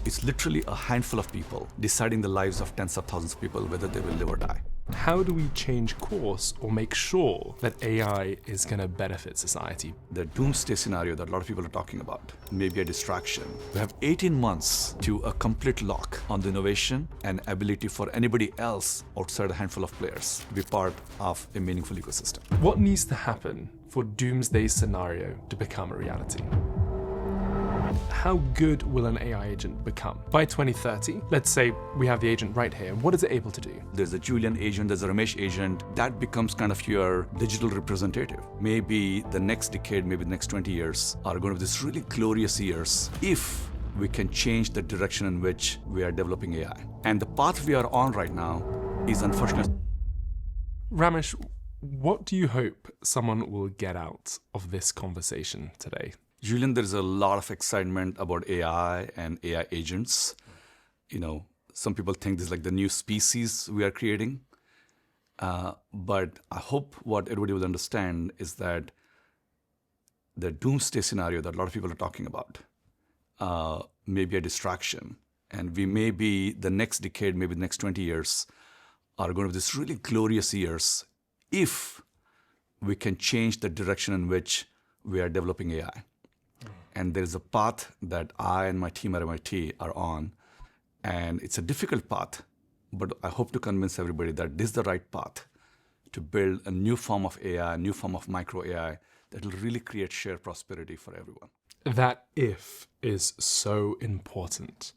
It's literally a handful of people deciding the lives of tens of thousands of people, whether they will live or die. How do we change course or make sure that AI is going to benefit society? The doomsday scenario that a lot of people are talking about may be a distraction. We have 18 months to a complete lock on the innovation and ability for anybody else outside a handful of players to be part of a meaningful ecosystem. What needs to happen for doomsday scenario to become a reality? How good will an AI agent become? By 2030, let's say we have the agent right here. What is it able to do? There's a Julian agent, there's a Ramesh agent. That becomes kind of your digital representative. Maybe the next decade, maybe the next 20 years are going to be these really glorious years if we can change the direction in which we are developing AI. And the path we are on right now is unfortunate. Ramesh, what do you hope someone will get out of this conversation today? Julian, there's a lot of excitement about AI and AI agents. Some people think this is like the new species we are creating. But I hope what everybody will understand is that the doomsday scenario that a lot of people are talking about may be a distraction. And we may be the next decade, maybe the next 20 years, are going to be these really glorious years if we can change the direction in which we are developing AI. And there's a path that I and my team at MIT are on. And it's a difficult path, but I hope to convince everybody that this is the right path to build a new form of AI, a new form of micro AI that will really create shared prosperity for everyone. That if is so important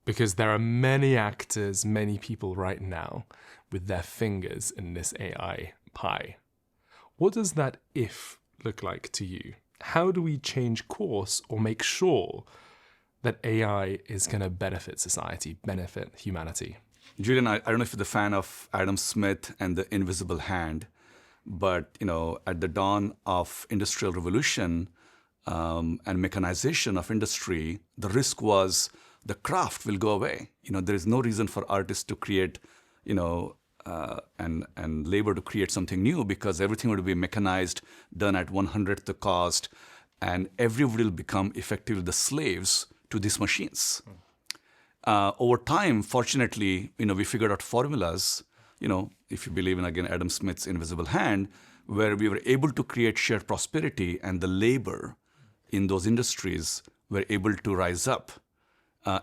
because there are many actors, many people right now with their fingers in this AI pie. What does that if look like to you? How do we change course or make sure that AI is going to benefit society, benefit humanity? Julian, I don't know if you're the fan of Adam Smith and the invisible hand, but at the dawn of industrial revolution and mechanization of industry, the risk was the craft will go away. There is no reason for artists to create, and labor to create something new because everything would be mechanized, done at 1/100th the cost, and everybody will become effectively the slaves to these machines. Over time, fortunately, we figured out formulas, if you believe in, again, Adam Smith's invisible hand, where we were able to create shared prosperity and the labor in those industries were able to rise up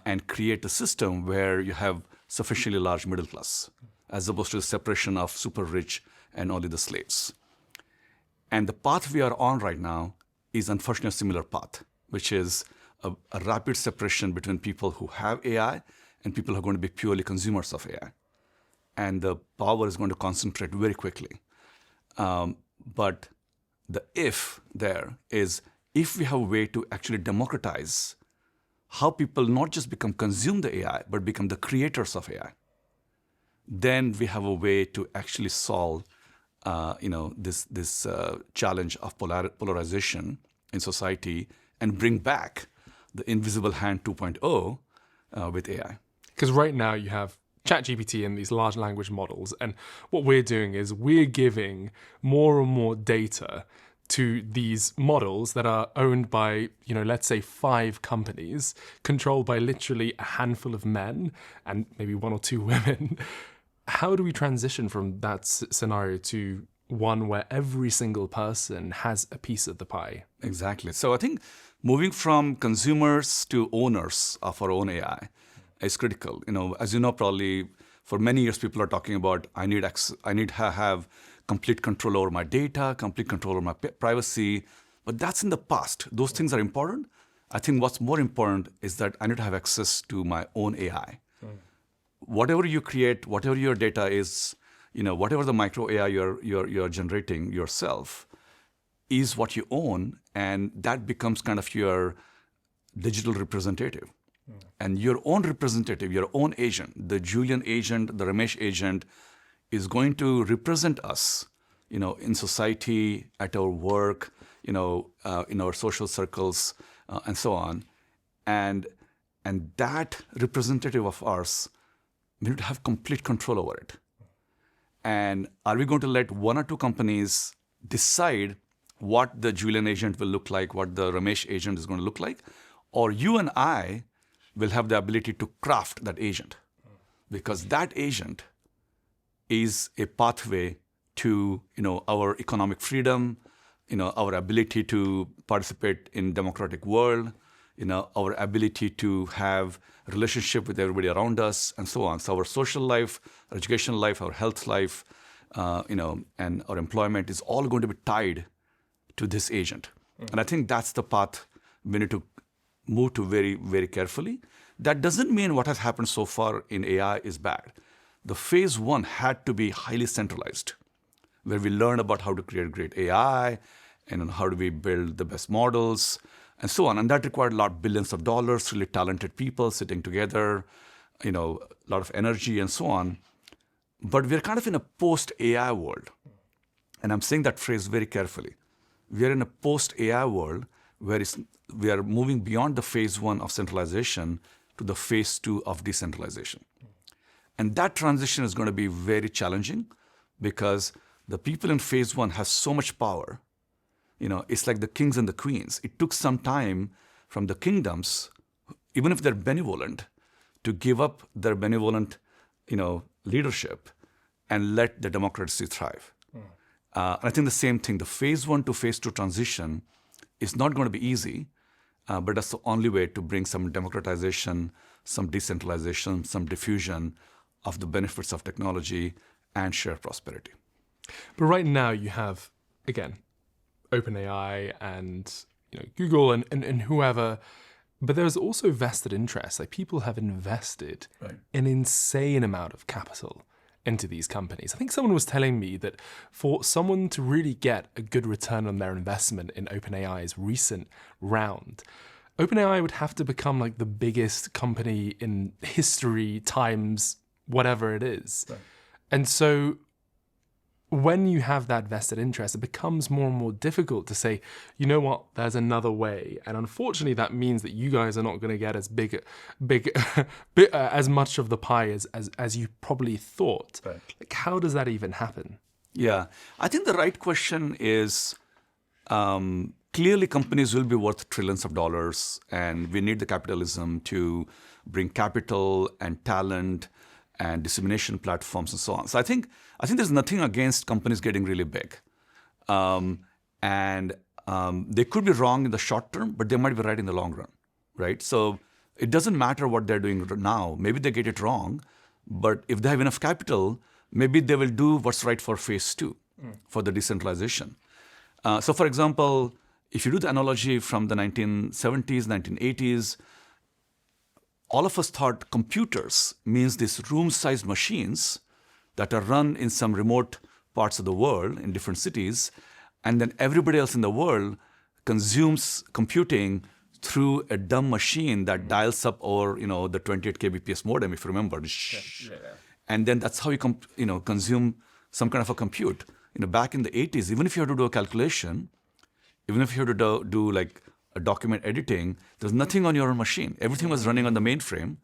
and create a system where you have sufficiently large middle class, as opposed to the separation of super rich and only the slaves. And the path we are on right now is unfortunately a similar path, which is a rapid separation between people who have AI and people who are going to be purely consumers of AI. And the power is going to concentrate very quickly. But the if there is, if we have a way to actually democratize how people not just consume the AI, but become the creators of AI, then we have a way to actually solve, this challenge of polarization in society and bring back the invisible hand 2.0 with AI. Because right now you have ChatGPT and these large language models, and what we're doing is we're giving more and more data to these models that are owned by, let's say 5 companies, controlled by literally a handful of men and maybe 1 or 2 women. How do we transition from that scenario to one where every single person has a piece of the pie? Exactly. So I think moving from consumers to owners of our own AI is critical. As you know, probably for many years, people are talking about, I need to have complete control over my data, complete control over my privacy. But that's in the past. Those things are important. I think what's more important is that I need to have access to my own AI. Whatever you create, whatever your data is, whatever the micro AI you're generating yourself is what you own, and that becomes kind of your digital representative. And your own representative, your own agent, the Julian agent, the Ramesh agent, is going to represent us, in society, at our work, in our social circles, and so on. And that representative of ours, we need to have complete control over it. And are we going to let 1 or 2 companies decide what the Julian agent will look like, what the Ramesh agent is going to look like? Or you and I will have the ability to craft that agent, because that agent is a pathway to our economic freedom, our ability to participate in democratic world, our ability to have relationship with everybody around us, and so on. So our social life, our educational life, our health life, and our employment is all going to be tied to this agent. And I think that's the path we need to move to very, very carefully. That doesn't mean what has happened so far in AI is bad. The phase one had to be highly centralized, where we learn about how to create great AI and how do we build the best models and so on. And that required billions of dollars, really talented people sitting together, a lot of energy and so on. But we're kind of in a post-AI world. And I'm saying that phrase very carefully. We are in a post-AI world where we are moving beyond the phase one of centralization to the phase two of decentralization. And that transition is going to be very challenging because the people in phase one have so much power. It's like the kings and the queens. It took some time from the kingdoms, even if they're benevolent, to give up their benevolent, leadership and let the democracy thrive. And I think the same thing, the phase one to phase two transition is not going to be easy, but that's the only way to bring some democratization, some decentralization, some diffusion of the benefits of technology and shared prosperity. But right now you have, again, OpenAI and Google and whoever, but there's also vested interest. Like people have invested an insane amount of capital into these companies. I think someone was telling me that for someone to really get a good return on their investment in OpenAI's recent round, OpenAI would have to become like the biggest company in history times whatever it is. Right. And so when you have that vested interest, it becomes more and more difficult to say, you know what, there's another way. And unfortunately, that means that you guys are not going to get as big as much of the pie as you probably thought. Right. Like, how does that even happen? Yeah, I think the right question is, clearly companies will be worth trillions of dollars, and we need the capitalism to bring capital and talent and dissemination platforms and so on. So I think there's nothing against companies getting really big. And they could be wrong in the short term, but they might be right in the long run, right? So it doesn't matter what they're doing now. Maybe they get it wrong, but if they have enough capital, maybe they will do what's right for phase two, for the decentralization. So for example, if you do the analogy from the 1970s, 1980s, all of us thought computers means these room-sized machines that are run in some remote parts of the world, in different cities, and then everybody else in the world consumes computing through a dumb machine that dials up over, the 28 kbps modem, if you remember. Yeah. And then that's how you consume some kind of a compute. Back in the 80s, even if you had to do a calculation, even if you had to do like a document editing, there's nothing on your own machine. Everything was running on the mainframe,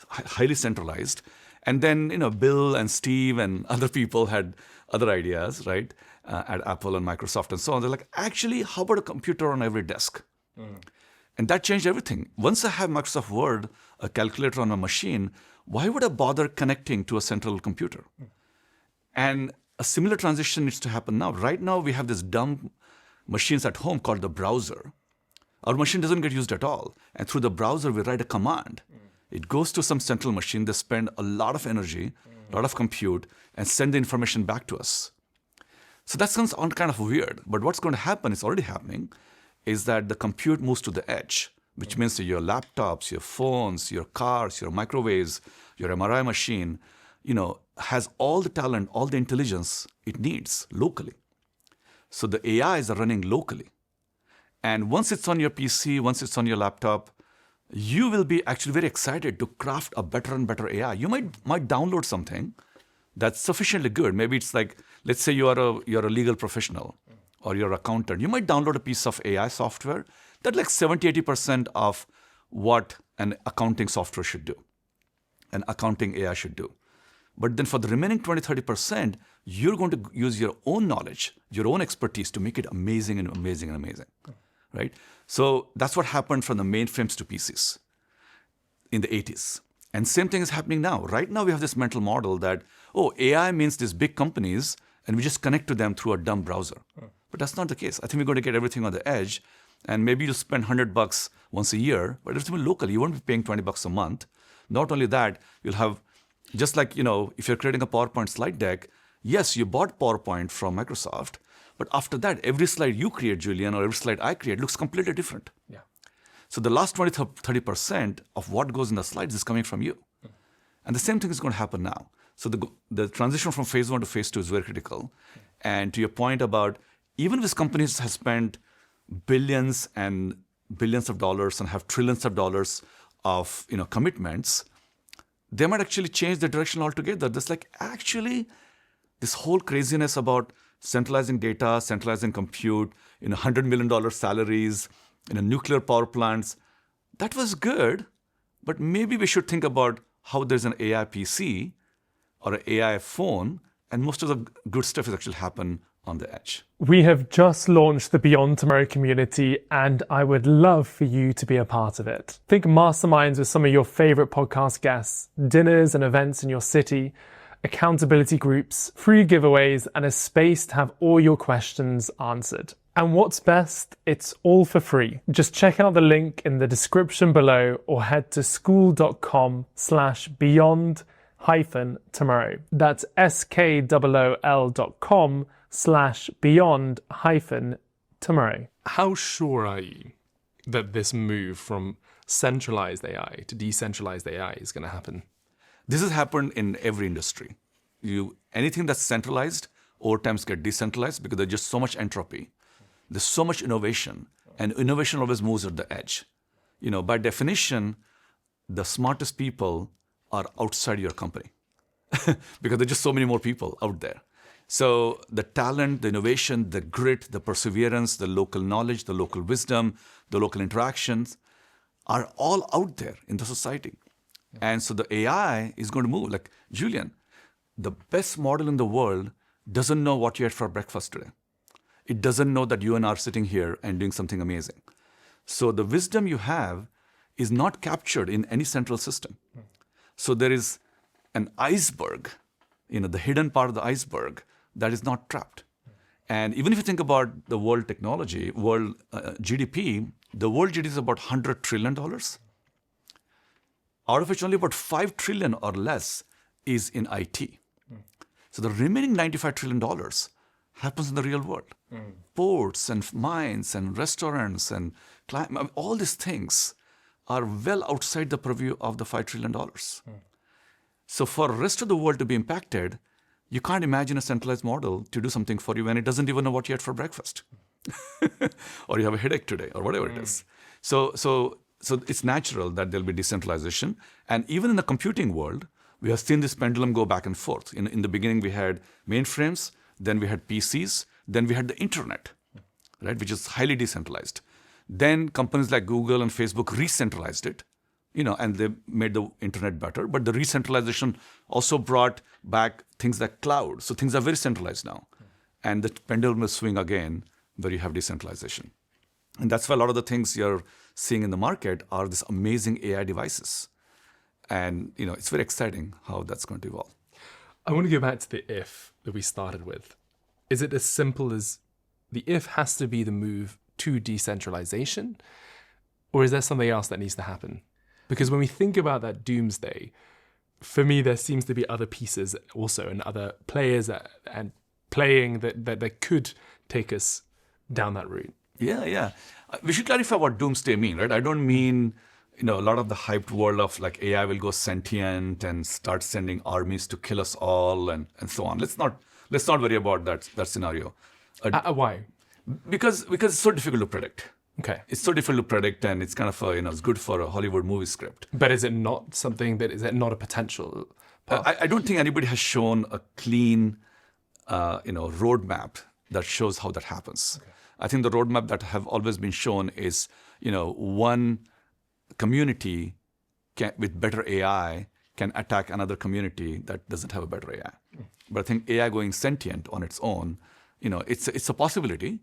highly centralized. And then, Bill and Steve and other people had other ideas, right? At Apple and Microsoft and so on. They're like, actually, how about a computer on every desk? And that changed everything. Once I have Microsoft Word, a calculator on a machine, why would I bother connecting to a central computer? And a similar transition needs to happen now. Right now, we have these dumb machines at home called the browser. Our machine doesn't get used at all. And through the browser, we write a command. It goes to some central machine. They spend a lot of energy, a lot of compute, and send the information back to us. So that sounds kind of weird. But what's going to happen, it's already happening, is that the compute moves to the edge, which means that your laptops, your phones, your cars, your microwaves, your MRI machine, has all the talent, all the intelligence it needs locally. So the AIs are running locally. And once it's on your PC, once it's on your laptop, you will be actually very excited to craft a better and better AI. You might download something that's sufficiently good. Maybe it's like, let's say you're a legal professional or you're an accountant. You might download a piece of AI software that's like 70-80% of what an accounting software should do, an accounting AI should do. But then for the remaining 20-30%, you're going to use your own knowledge, your own expertise to make it amazing and amazing and amazing, right? So that's what happened from the mainframes to PCs. in the 80s. And same thing is happening now. Right now, we have this mental model that, oh, AI means these big companies, and we just connect to them through a dumb browser. But that's not the case. I think we're going to get everything on the edge, and maybe you'll spend $100 once a year, but it's local. You won't be paying $20 a month. Not only that, you'll have, just like, if you're creating a PowerPoint slide deck, yes, you bought PowerPoint from Microsoft, but after that, every slide you create, Julian, or every slide I create looks completely different. Yeah. So the last 20, 30% of what goes in the slides is coming from you. And the same thing is going to happen now. So the transition from phase 1 to phase 2 is very critical. And to your point about, even if these companies have spent billions and billions of dollars and have trillions of dollars of commitments, they might actually change the direction altogether. There's actually this whole craziness about centralizing data, centralizing compute, $100 million salaries, nuclear power plants. That was good, but maybe we should think about how there's an AI PC or an AI phone, and most of the good stuff is actually happen on the edge. We have just launched the Beyond Tomorrow community, and I would love for you to be a part of it. Think masterminds with some of your favorite podcast guests, dinners and events in your city, accountability groups, free giveaways, and a space to have all your questions answered. And what's best, it's all for free. Just check out the link in the description below or head to school.com/beyond-tomorrow. That's skool.com/beyond-tomorrow. How sure are you that this move from centralized AI to decentralized AI is going to happen? This has happened in every industry. Anything that's centralized, over time get decentralized because there's just so much entropy. There's so much innovation, and innovation always moves at the edge. By definition, the smartest people are outside your company because there's just so many more people out there. So the talent, the innovation, the grit, the perseverance, the local knowledge, the local wisdom, the local interactions are all out there in the society. And so the AI is going to move. Like, Julian, the best model in the world doesn't know what you had for breakfast today. It doesn't know that you and I are sitting here and doing something amazing. So the wisdom you have is not captured in any central system. So there is an iceberg, the hidden part of the iceberg that is not trapped. And even if you think about the world technology, world GDP, the world GDP is about $100 trillion, out of which only about $5 trillion or less is in IT. So the remaining $95 trillion happens in the real world. Ports and mines and restaurants and all these things are well outside the purview of the $5 trillion. So for the rest of the world to be impacted, you can't imagine a centralized model to do something for you when it doesn't even know what you had for breakfast. Or you have a headache today, or whatever it is. So it's natural that there'll be decentralization. And even in the computing world, we have seen this pendulum go back and forth. In the beginning, we had mainframes, then we had PCs, then we had the internet, right, which is highly decentralized. Then companies like Google and Facebook re-centralized it, and they made the internet better. But the re-centralization also brought back things like cloud. So things are very centralized now. And the pendulum will swing again where you have decentralization. And that's why a lot of the things you're seeing in the market are these amazing AI devices. And, it's very exciting how that's going to evolve. I want to go back to the if that we started with. Is it as simple as the if has to be the move to decentralization? Or is there something else that needs to happen? Because when we think about that doomsday, for me, there seems to be other pieces also and other players and playing that could take us down that route. Yeah. We should clarify what doomsday mean, right? I don't mean, a lot of the hyped world of like AI will go sentient and start sending armies to kill us all and so on. Let's not worry about that scenario. Why? Because it's so difficult to predict. Okay. It's so difficult to predict, and it's kind of it's good for a Hollywood movie script. But is it not something is it not a potential path? I don't think anybody has shown a clean, roadmap that shows how that happens. Okay. I think the roadmap that have always been shown is, one community with better AI can attack another community that doesn't have a better AI. But I think AI going sentient on its own, it's a possibility,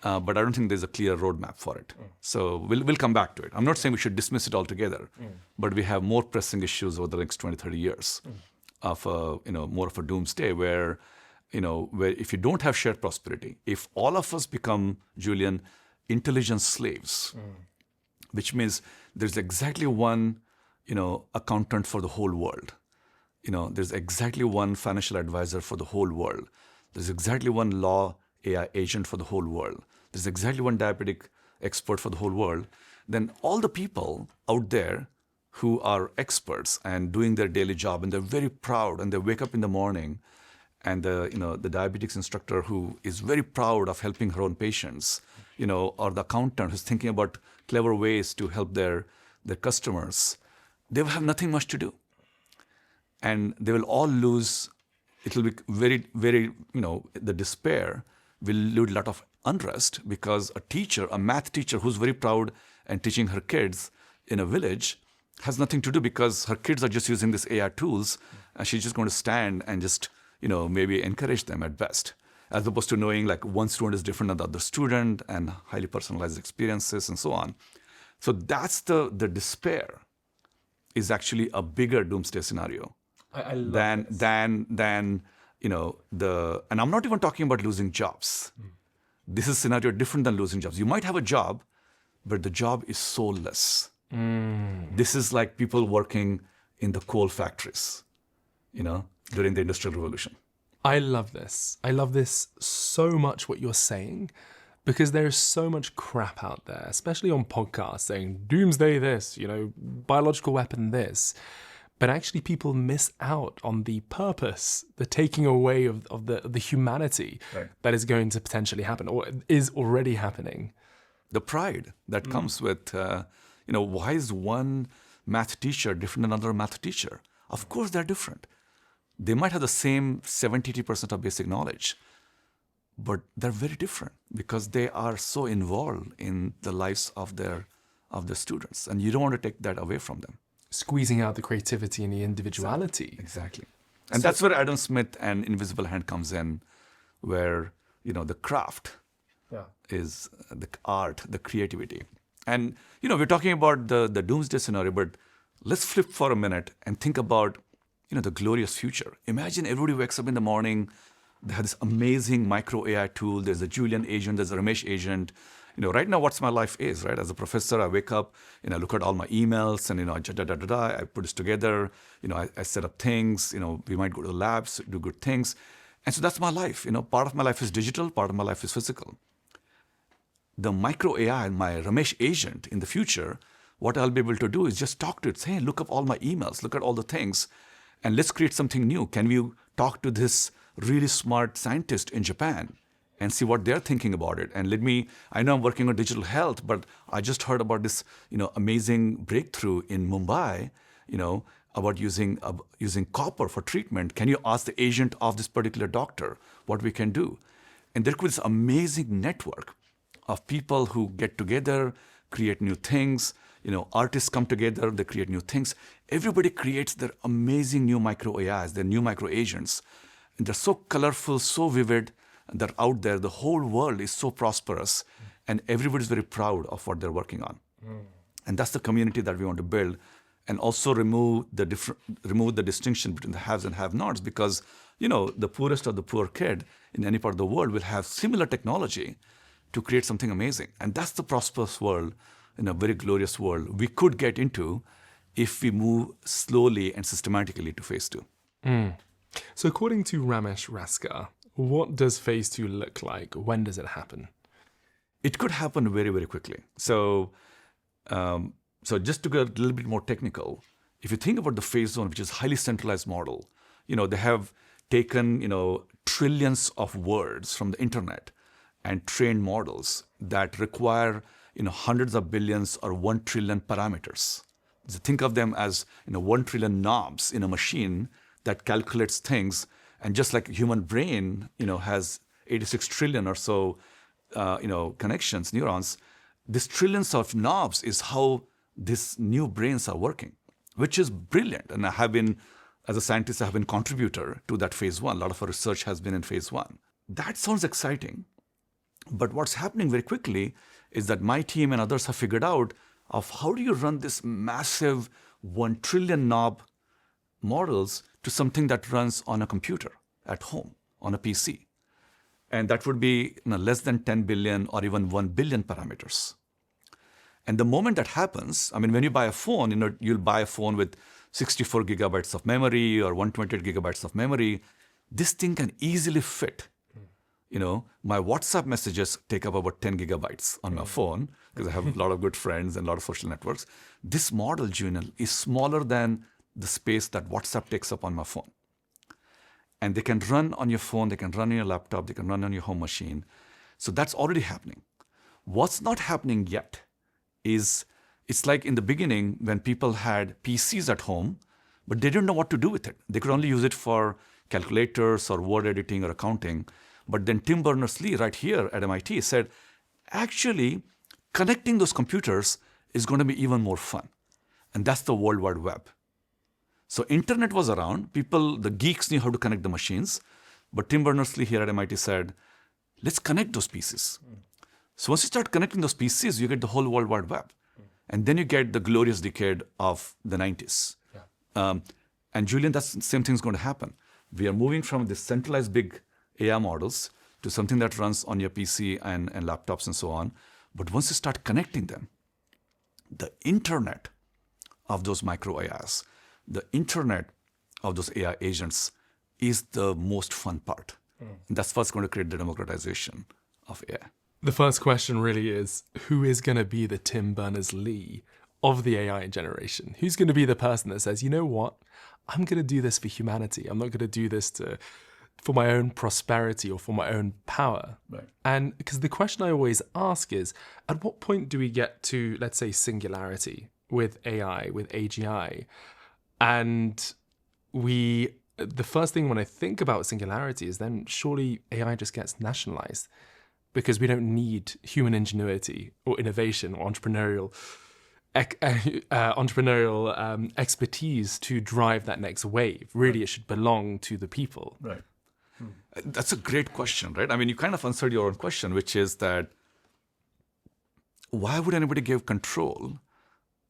but I don't think there's a clear roadmap for it. So we'll come back to it. I'm not saying we should dismiss it altogether, but we have more pressing issues over the next 20, 30 years of more of a doomsday where if you don't have shared prosperity, if all of us become, Julian, intelligence slaves, which means there's exactly one accountant for the whole world. There's exactly one financial advisor for the whole world. There's exactly one law AI agent for the whole world. There's exactly one diabetic expert for the whole world. Then all the people out there who are experts and doing their daily job, and they're very proud, and they wake up in the morning, and the diabetics instructor who is very proud of helping her own patients, or the accountant who's thinking about clever ways to help their customers, they will have nothing much to do. And they will all lose. It will be very, very, the despair will lead a lot of unrest, because a math teacher who's very proud and teaching her kids in a village has nothing to do, because her kids are just using these AI tools, and she's just going to stand and just, maybe encourage them at best, as opposed to knowing like one student is different than the other student and highly personalized experiences and so on. So that's the despair is actually a bigger doomsday scenario than and I'm not even talking about losing jobs. This is a scenario different than losing jobs. You might have a job, but the job is soulless. This is like people working in the coal factories, during the Industrial Revolution. I love this. I love this so much, what you're saying, because there is so much crap out there, especially on podcasts saying doomsday this, biological weapon this. But actually people miss out on the purpose, the taking away of the humanity that is going to potentially happen or is already happening. The pride that comes with, why is one math teacher different than another math teacher? Of course they're different. They might have the same 70% of basic knowledge, but they're very different because they are so involved in the lives of the students, and you don't want to take that away from them. Squeezing out the creativity and the individuality. Exactly. And that's where Adam Smith and Invisible Hand comes in, where, the craft is the art, the creativity. And, we're talking about the doomsday scenario, but let's flip for a minute and think about, the glorious future. Imagine everybody wakes up in the morning, they have this amazing micro AI tool. There's a Julian agent, there's a Ramesh agent. Right now, what's my life is, right? As a professor, I wake up, I look at all my emails and, I put this together, I set up things, we might go to the labs, do good things. And so that's my life. Part of my life is digital, part of my life is physical. The micro AI, my Ramesh agent in the future, what I'll be able to do is just talk to it, say, hey, look up all my emails, look at all the things, and let's create something new. Can we talk to this really smart scientist in Japan and see what they're thinking about it? And I know I'm working on digital health, but I just heard about this, amazing breakthrough in Mumbai, about using copper for treatment. Can you ask the agent of this particular doctor what we can do? And there could be this amazing network of people who get together, create new things. Artists come together, they create new things. Everybody creates their amazing new micro AIs, their new micro agents. And they're so colorful, so vivid. They're out there. The whole world is so prosperous, and everybody's very proud of what they're working on. And that's the community that we want to build, and also remove the distinction between the haves and have-nots, because the poorest of the poor kid in any part of the world will have similar technology to create something amazing. And that's the prosperous world, a very glorious world we could get into if we move slowly and systematically to phase 2. So according to Ramesh Raskar, what does phase 2 look like? When does it happen? It could happen very, very quickly. So just to get a little bit more technical, if you think about the phase 1, which is highly centralized model, they have taken, trillions of words from the internet and trained models that require, hundreds of billions or 1 trillion parameters. So think of them as, 1 trillion knobs in a machine that calculates things. And just like human brain, has 86 trillion or so, connections, neurons, these trillions of knobs is how these new brains are working, which is brilliant. And as a scientist, I have been a contributor to that phase 1. A lot of our research has been in phase 1. That sounds exciting. But what's happening very quickly is that my team and others have figured out of how do you run this massive 1 trillion knob models to something that runs on a computer at home, on a PC. And that would be less than 10 billion or even 1 billion parameters. And the moment that happens, I mean, when you buy a phone, you'll buy a phone with 64 gigabytes of memory or 128 gigabytes of memory. This thing can easily fit. My WhatsApp messages take up about 10 gigabytes on my phone because I have a lot of good friends and a lot of social networks. This model, Julian, is smaller than the space that WhatsApp takes up on my phone. And they can run on your phone, they can run on your laptop, they can run on your home machine. So that's already happening. What's not happening yet is it's like in the beginning when people had PCs at home, but they didn't know what to do with it. They could only use it for calculators or word editing or accounting. But then Tim Berners-Lee right here at MIT said, actually, connecting those computers is going to be even more fun. And that's the World Wide Web. So internet was around. People, the geeks knew how to connect the machines. But Tim Berners-Lee here at MIT said, let's connect those pieces. So once you start connecting those pieces, you get the whole World Wide Web. And then you get the glorious decade of the 90s. And Julian, that's the same thing is going to happen. We are moving from this centralized big AI models to something that runs on your PC and laptops and so on. But once you start connecting them, the internet of those micro AIs, the internet of those AI agents is the most fun part. And that's what's going to create the democratization of AI. The first question really is, who is going to be the Tim Berners-Lee of the AI generation? Who's going to be the person that says, you know what, I'm going to do this for humanity. I'm not going to do this for my own prosperity or for my own power. Right. And because the question I always ask is, at what point do we get to, let's say, singularity with AI, with AGI? And the first thing when I think about singularity is then surely AI just gets nationalized because we don't need human ingenuity or innovation or entrepreneurial expertise to drive that next wave. Really, it should belong to the people. Right. That's a great question, right? I mean, you kind of answered your own question, which is that why would anybody give control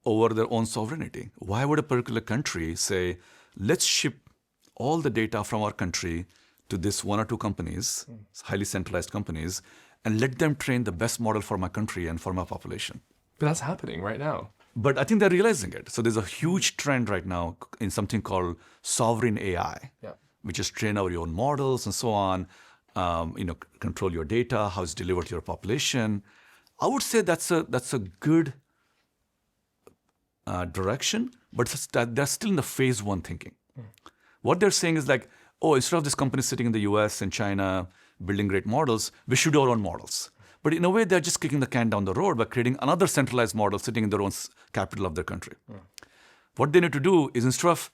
over their own sovereignty? Why would a particular country say, let's ship all the data from our country to this one or two companies, highly centralized companies, and let them train the best model for my country and for my population? But that's happening right now. But I think they're realizing it. So there's a huge trend right now in something called sovereign AI, which is train our own models and so on, control your data, how it's delivered to your population. I would say that's a good direction, but they're still in the phase one thinking. What they're saying is like, oh, instead of this company sitting in the US and China building great models, we should do our own models. But in a way, they're just kicking the can down the road by creating another centralized model sitting in their own capital of their country. What they need to do is instead of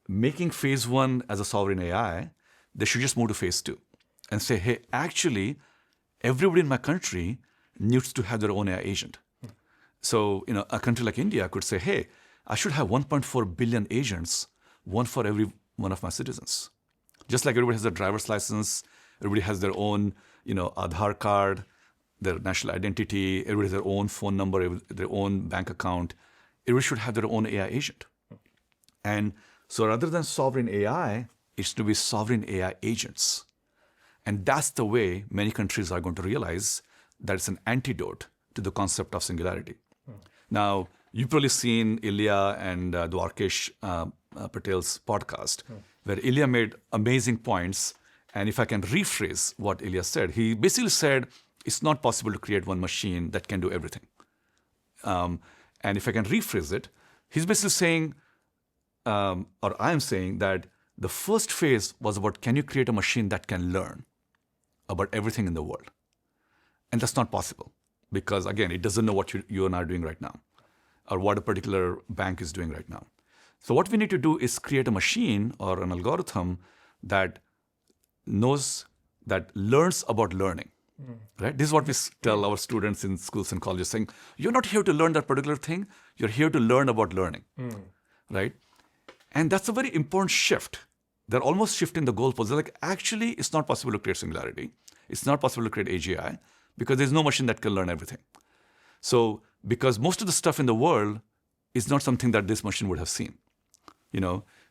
making phase one as a sovereign AI, they should just move to phase two and say, hey, actually, everybody in my country needs to have their own AI agent. So, a country like India could say, hey, I should have 1.4 billion agents, one for every one of my citizens. Just like everybody has their driver's license, everybody has their own, Aadhaar card, their national identity, everybody has their own phone number, their own bank account. Everybody should have their own AI agent. And so rather than sovereign AI, it's to be sovereign AI agents. And that's the way many countries are going to realize that it's an antidote to the concept of singularity. Now, you've probably seen Ilya and Dwarkesh Patel's podcast, where Ilya made amazing points. And if I can rephrase what Ilya said, he basically said, it's not possible to create one machine that can do everything. And if I can rephrase it, he's basically saying, or I am saying that the first phase was about, can you create a machine that can learn about everything in the world? And that's not possible because, again, it doesn't know what you and I are doing right now or what a particular bank is doing right now. So what we need to do is create a machine or an algorithm that learns about learning. Right? This is what we tell our students in schools and colleges, saying, you're not here to learn that particular thing. You're here to learn about learning. Right? And that's a very important shift. They're almost shifting the goalposts. They're like, actually, it's not possible to create singularity. It's not possible to create AGI. because there's no machine that can learn everything. So because most of the stuff in the world is not something that this machine would have seen,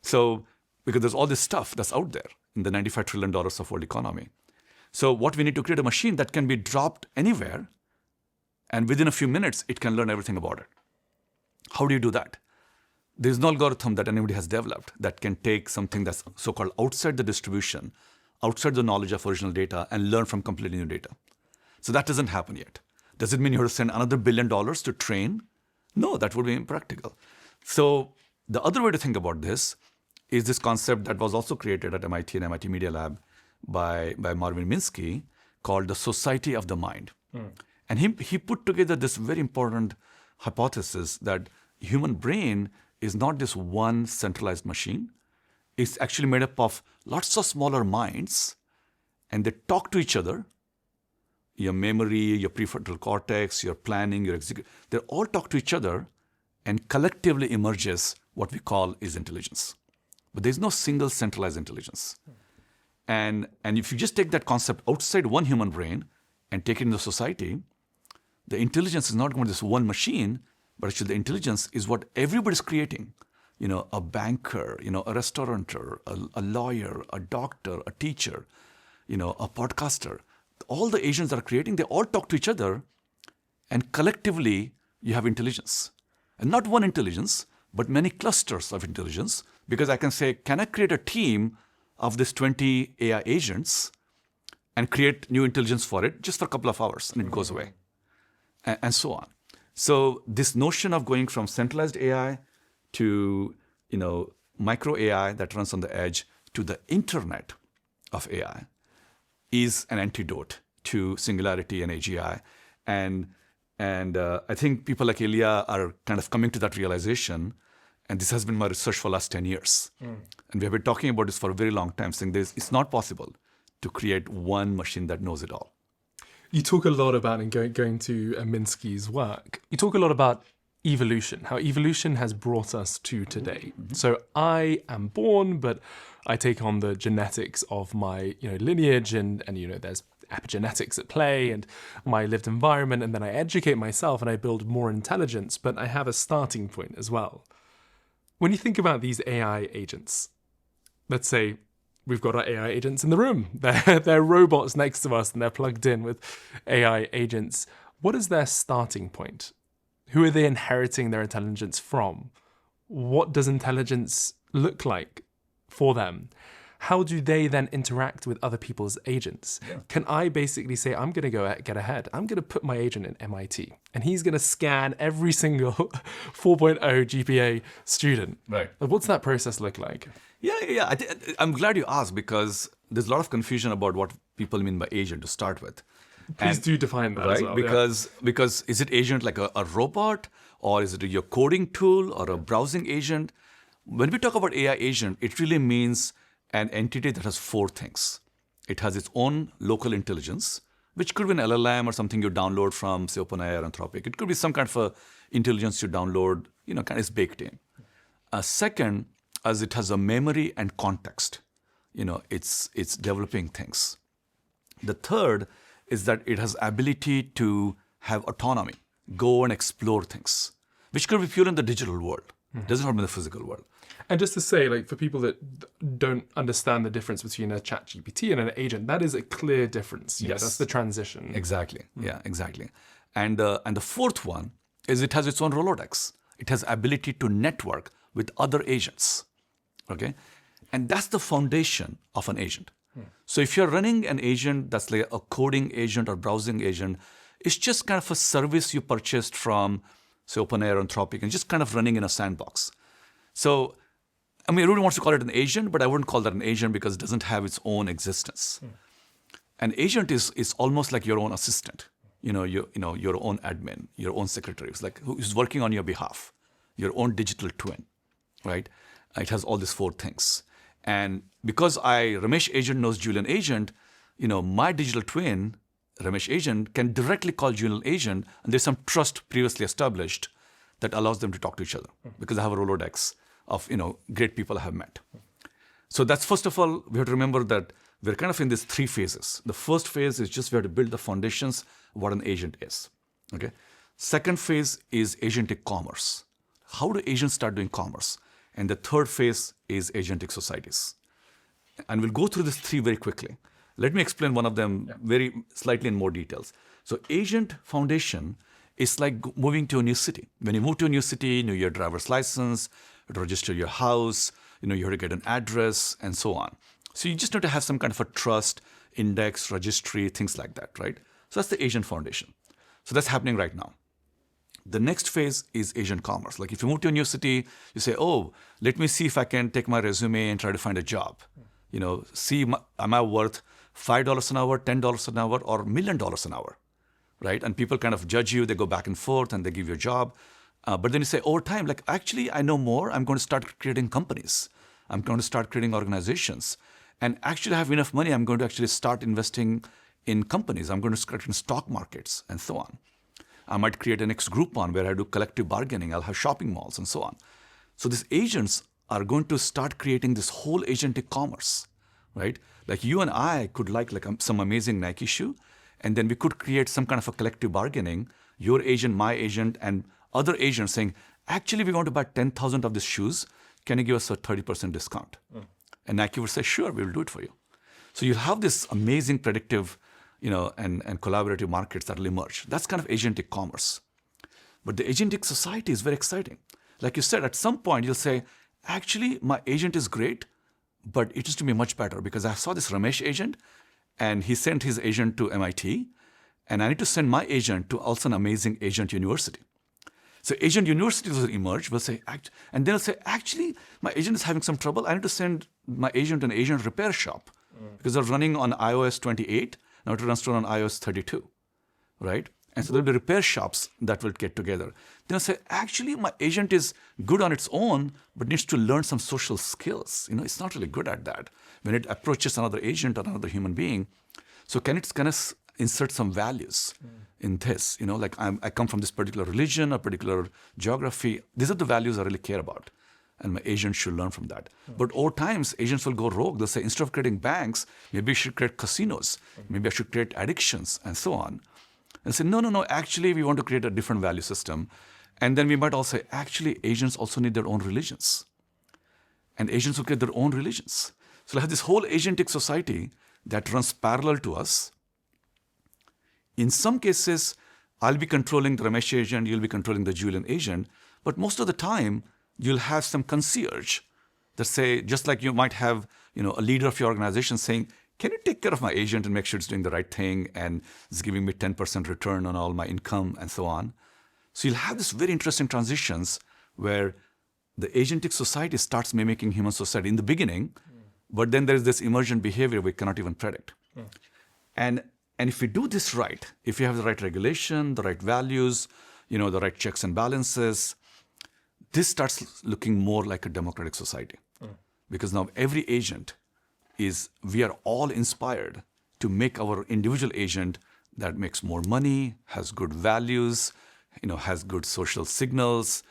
So because there's all this stuff that's out there in the $95 trillion of world economy. So what we need to create a machine that can be dropped anywhere, and within a few minutes, it can learn everything about it. How do you do that? There's no algorithm that anybody has developed that can take something that's so-called outside the distribution, outside the knowledge of original data, and learn from completely new data. So that doesn't happen yet. Does it mean you have to spend another $1 billion to train? No, that would be impractical. So the other way to think about this is this concept that was also created at MIT and MIT Media Lab by Marvin Minsky called the Society of the Mind. And he put together this very important hypothesis that human brain is not this one centralized machine. It's actually made up of lots of smaller minds, and they talk to each other. Your memory, your prefrontal cortex, your planning, your execution, they all talk to each other, and collectively emerges what we call is intelligence. But there's no single centralized intelligence. And if you just take that concept outside one human brain and take it into society, the intelligence is not going to this one machine, but actually the intelligence is what everybody's creating. A banker, a restaurateur, a lawyer, a doctor, a teacher, a podcaster. All the agents that are creating, they all talk to each other, and collectively you have intelligence. And not one intelligence, but many clusters of intelligence, because I can say, can I create a team of this 20 AI agents and create new intelligence for it just for a couple of hours, and it goes away, and so on. So this notion of going from centralized AI to micro AI that runs on the edge to the internet of AI is an antidote to singularity and AGI. And I think people like Ilya are kind of coming to that realization. And this has been my research for the last 10 years. And we have been talking about this for a very long time, saying it's not possible to create one machine that knows it all. You talk a lot about, and going to Minsky's work, you talk a lot about evolution, how evolution has brought us to today. So I am born, but I take on the genetics of my lineage, and there's epigenetics at play and my lived environment, and then I educate myself and I build more intelligence, but I have a starting point as well. When you think about these AI agents, let's say we've got our AI agents in the room. They're robots next to us and they're plugged in with AI agents. What is their starting point? Who are they inheriting their intelligence from? What does intelligence look like for them? How do they then interact with other people's agents? Yeah. Can I basically say, I'm going to go get ahead. I'm going to put my agent in MIT, and he's going to scan every single 4.0 GPA student. Right. What's that process look like? Yeah. I'm glad you asked, because there's a lot of confusion about what people mean by agent to start with. Please do define that, right? As well. Because is it agent like a robot, or is it your coding tool or a browsing agent? When we talk about AI agent, it really means an entity that has four things. It has its own local intelligence, which could be an LLM or something you download from, say, OpenAI or Anthropic. It could be some kind of a intelligence you download, kind of is baked in. Second, as it has a memory and context. It's developing things. The third is that it has ability to have autonomy, go and explore things, which could be pure in the digital world. It doesn't have in the physical world. And just to say, for people that don't understand the difference between a ChatGPT and an agent, that is a clear difference. Yes. Yeah, that's the transition. Exactly. Yeah, exactly. And the fourth one is it has its own Rolodex. It has ability to network with other agents. Okay? And that's the foundation of an agent. So if you're running an agent that's like a coding agent or browsing agent, it's just kind of a service you purchased from, say, OpenAI or Anthropic, and just kind of running in a sandbox. So everyone wants to call it an agent, but I wouldn't call that an agent because it doesn't have its own existence. An agent is almost like your own assistant, your own admin, your own secretary. It's like who's working on your behalf, your own digital twin, right? It has all these four things. And because Ramesh agent knows Julian agent, my digital twin, Ramesh agent, can directly call Julian agent, and there's some trust previously established that allows them to talk to each other because I have a Rolodex of great people I have met. So that's, first of all, we have to remember that we're kind of in these three phases. The first phase is just we have to build the foundations of what an agent is. Okay. Second phase is agentic commerce. How do agents start doing commerce? And the third phase is agentic societies. And we'll go through these three very quickly. Let me explain one of them very slightly in more details. So agent foundation is like moving to a new city. When you move to a new city, you need your driver's license, you have to register your house, you have to get an address and so on. So you just need to have some kind of a trust, index, registry, things like that, right? So that's the agent foundation. So that's happening right now. The next phase is agent commerce. Like if you move to a new city, you say, oh, let me see if I can take my resume and try to find a job. See, am I worth $5 an hour, $10 an hour, or $1 million an hour, right? And people kind of judge you. They go back and forth and they give you a job. But then you say, over time, like, actually, I know more. I'm going to start creating companies. I'm going to start creating organizations. And actually, I have enough money. I'm going to actually start investing in companies. I'm going to start in stock markets and so on. I might create an X Groupon where I do collective bargaining. I'll have shopping malls and so on. So these agents are going to start creating this whole agentic commerce, right? Like you and I could like some amazing Nike shoe, and then we could create some kind of a collective bargaining, your agent, my agent, and other agents saying, actually, we want to buy 10,000 of these shoes. Can you give us a 30% discount? And Nike would say, sure, we will do it for you. So you'll have this amazing predictive and collaborative markets that will emerge. That's kind of agentic commerce. But the agentic society is very exciting. Like you said, at some point you'll say, actually, my agent is great, but it used to be much better because I saw this Ramesh agent and he sent his agent to MIT and I need to send my agent to also an amazing agent university. So agent universities will emerge, will say, and they'll say, actually, my agent is having some trouble. I need to send my agent to an agent repair shop because they're running on iOS 28. Now it runs on iOS 32, right? And so there'll be repair shops that will get together. They'll say, actually, my agent is good on its own, but needs to learn some social skills. It's not really good at that when it approaches another agent or another human being. So can it kind of insert some values in this? Like I come from this particular religion, a particular geography. These are the values I really care about. And my agent should learn from that. But over time, agents will go rogue. They'll say, instead of creating banks, maybe I should create casinos. Maybe I should create addictions and so on. And say, no, actually, we want to create a different value system. And then we might also say, actually, agents also need their own religions. And agents will create their own religions. So we have this whole agentic society that runs parallel to us. In some cases, I'll be controlling the Ramesh agent, you'll be controlling the Julian agent. But most of the time, you'll have some concierge that say, just like you might have, a leader of your organization saying, can you take care of my agent and make sure it's doing the right thing and it's giving me 10% return on all my income and so on. So you'll have this very interesting transitions where the agentic society starts mimicking human society in the beginning, but then there's this emergent behavior we cannot even predict. And if we do this right, if you have the right regulation, the right values, the right checks and balances, this starts looking more like a democratic society. Because now every agent we are all inspired to make our individual agent that makes more money, has good values, has good social signals,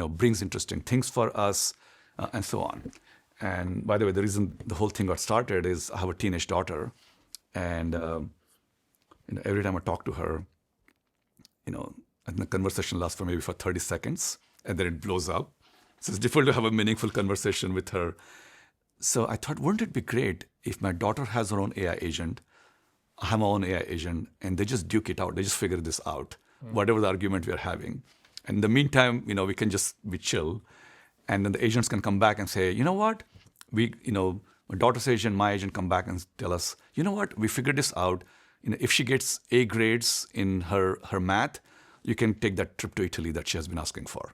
brings interesting things for us, and so on. And by the way, the reason the whole thing got started is I have a teenage daughter, and every time I talk to her, and the conversation lasts for maybe 30 seconds, and then it blows up. So it's difficult to have a meaningful conversation with her. So I thought, wouldn't it be great if my daughter has her own AI agent, I have my own AI agent, and they just duke it out. They just figure this out, whatever the argument we are having. And in the meantime, we can just be chill. And then the agents can come back and say, you know what? My daughter's agent, my agent come back and tell us, you know what? We figured this out. If she gets A grades in her math, you can take that trip to Italy that she has been asking for.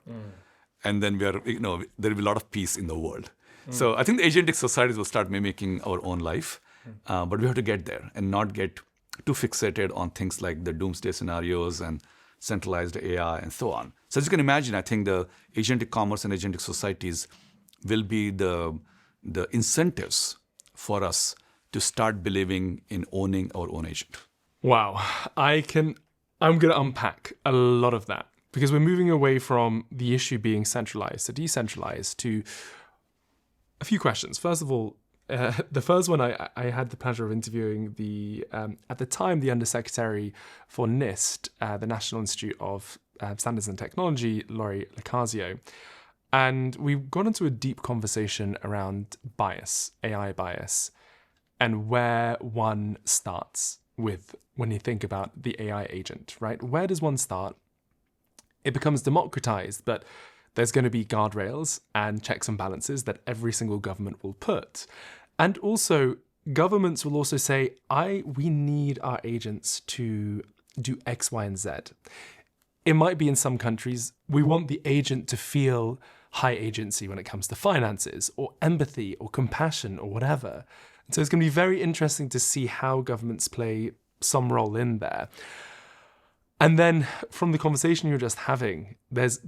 And then there will be a lot of peace in the world. So I think the agentic societies will start mimicking our own life, but we have to get there and not get too fixated on things like the doomsday scenarios and centralized AI and so on. So as you can imagine, I think the agentic commerce and agentic societies will be the incentives for us to start believing in owning our own agent. Wow. I'm going to unpack a lot of that because we're moving away from the issue being centralized to decentralized to a few questions. First of all, The first one, I had the pleasure of interviewing at the time, the Undersecretary for NIST, the National Institute of Standards and Technology, Laurie Lacazio. And we got into a deep conversation around bias, AI bias, and where one starts with when you think about the AI agent, right? Where does one start? It becomes democratized, but there's going to be guardrails and checks and balances that every single government will put. And also, governments will also say, we need our agents to do X, Y, and Z. It might be in some countries, we want the agent to feel high agency when it comes to finances or empathy or compassion or whatever. So it's going to be very interesting to see how governments play some role in there. And then from the conversation you were just having, there's,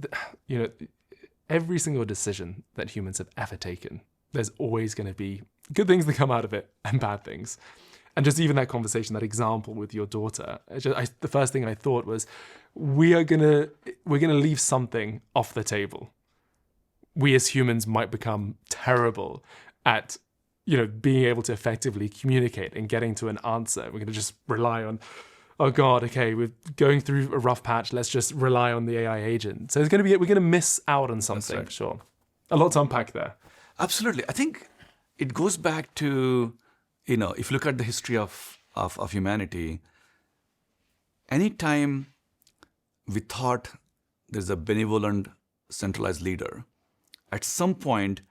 every single decision that humans have ever taken, there's always going to be good things that come out of it and bad things. And just even that conversation, that example with your daughter, the first thing I thought was, we're gonna leave something off the table. We as humans might become terrible at, being able to effectively communicate and getting to an answer. We're going to just rely on, oh God, okay, we're going through a rough patch. Let's just rely on the AI agent. So we're going to miss out on something, right. for sure. A lot to unpack there. Absolutely. I think it goes back to, if you look at the history of humanity, anytime we thought there's a benevolent centralized leader, at some point,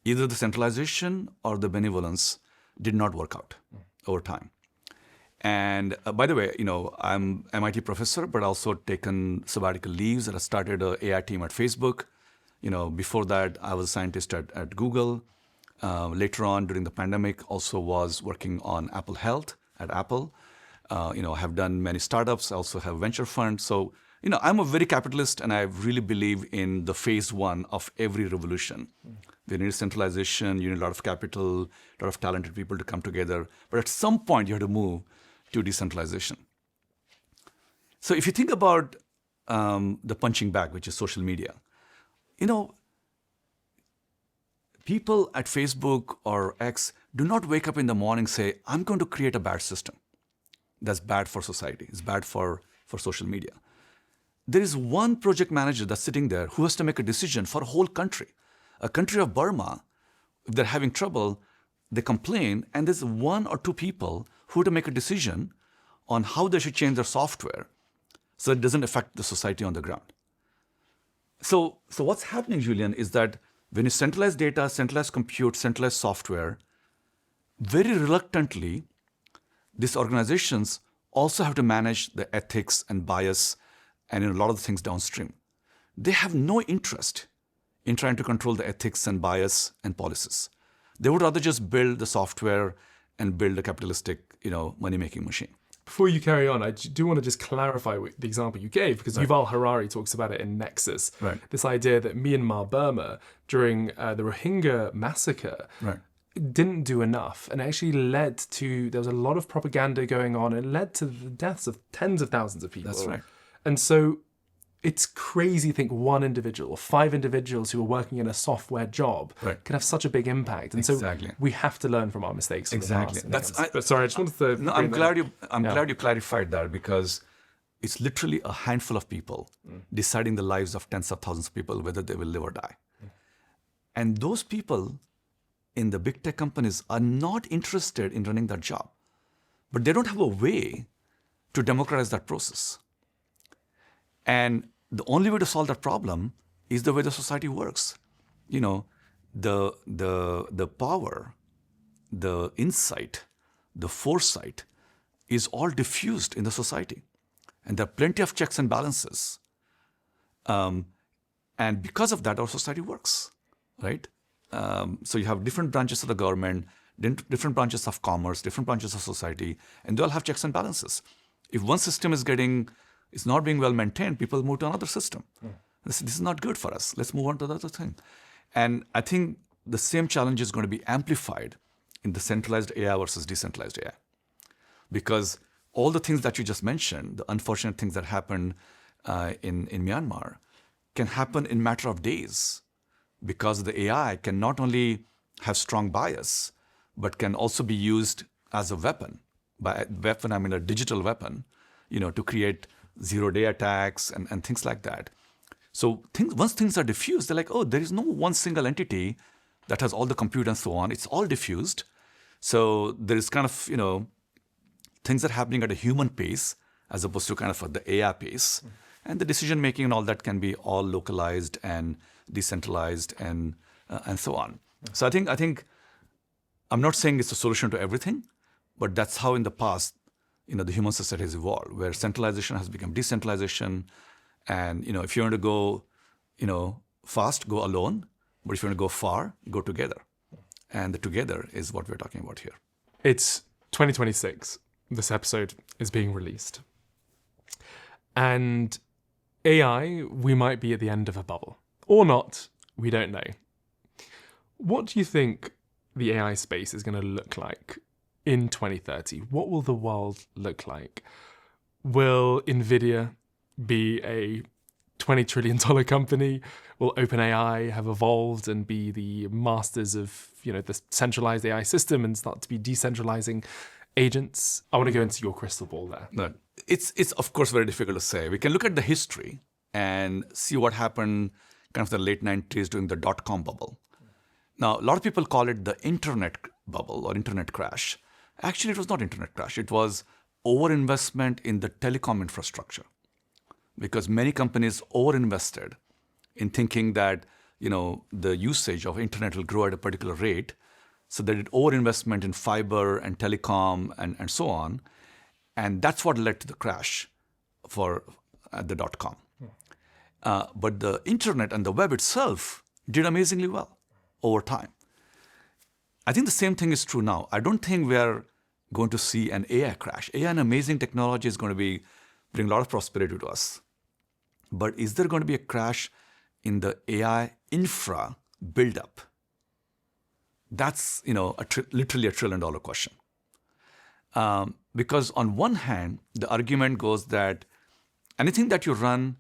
either the centralization or the benevolence did not work out over time. And by the way, I'm MIT professor, but also taken sabbatical leaves, and I started an AI team at Facebook. Before that, I was a scientist at Google. Later on, during the pandemic, also was working on Apple Health at Apple. I have done many startups. I also have venture funds. So, I'm a very capitalist, and I really believe in the phase one of every revolution. You need centralization, you need a lot of capital, a lot of talented people to come together. But at some point, you have to move to decentralization. So if you think about the punching bag, which is social media, people at Facebook or X do not wake up in the morning and say, I'm going to create a bad system that's bad for society, it's bad for social media. There is one project manager that's sitting there who has to make a decision for a whole country. A country of Burma, if they're having trouble, they complain, and there's one or two people who have to make a decision on how they should change their software so it doesn't affect the society on the ground. So what's happening, Julian, is that when you centralize data, centralize compute, centralize software, very reluctantly, these organizations also have to manage the ethics and bias and a lot of the things downstream. They have no interest in trying to control the ethics and bias and policies. They would rather just build the software and build a capitalistic, money-making machine. Before you carry on, I do want to just clarify the example you gave, because Yuval Harari talks about it in Nexus. Right. This idea that Myanmar, Burma, during the Rohingya massacre, didn't do enough, and actually led to, there was a lot of propaganda going on, and led to the deaths of tens of thousands of people. That's right. And so it's crazy to think one individual or 5 individuals who are working in a software job can have such a big impact. And so we have to learn from our mistakes. Exactly. But sorry, I just wanted to... No, I'm glad you clarified that, because it's literally a handful of people deciding the lives of tens of thousands of people, whether they will live or die. And those people in the big tech companies are not interested in running that job. But they don't have a way to democratize that process. And the only way to solve that problem is the way the society works. The power, the insight, the foresight is all diffused in the society. And there are plenty of checks and balances. And because of that, our society works, right? So you have different branches of the government, different branches of commerce, different branches of society, and they all have checks and balances. If one system is not being well maintained, people move to another system. This is not good for us. Let's move on to the other thing. And I think the same challenge is going to be amplified in the centralized AI versus decentralized AI. Because all the things that you just mentioned, the unfortunate things that happen in Myanmar, can happen in a matter of days, because the AI can not only have strong bias, but can also be used as a weapon. By weapon, I mean a digital weapon, to create zero-day attacks and things like that. So once things are diffused, they're like, oh, there is no one single entity that has all the compute and so on. It's all diffused. So there is kind of, things are happening at a human pace as opposed to kind of at the AI pace. And the decision making and all that can be all localized and decentralized and so on. So I think I'm not saying it's a solution to everything, but that's how in the past, the human society has evolved, where centralization has become decentralization. And, if you want to go, fast, go alone. But if you want to go far, go together. And the together is what we're talking about here. It's 2026. This episode is being released. And AI, we might be at the end of a bubble. Or not, we don't know. What do you think the AI space is going to look like in 2030? What will the world look like? Will NVIDIA be a $20 trillion company? Will OpenAI have evolved and be the masters of, the centralized AI system and start to be decentralizing agents? I want to go into your crystal ball there. No, it's of course very difficult to say. We can look at the history and see what happened kind of the late 90s during the dot-com bubble. Now, a lot of people call it the internet bubble or internet crash. Actually, it was not internet crash. It was overinvestment in the telecom infrastructure, because many companies overinvested in thinking that, the usage of internet will grow at a particular rate. So they did overinvestment in fiber and telecom and so on. And that's what led to the crash at the dot-com. But the internet and the web itself did amazingly well over time. I think the same thing is true now. I don't think we are going to see an AI crash. AI, an amazing technology, is going to bring a lot of prosperity to us. But is there going to be a crash in the AI infra buildup? That's, literally a $1 trillion question. Because on one hand, the argument goes that anything that you run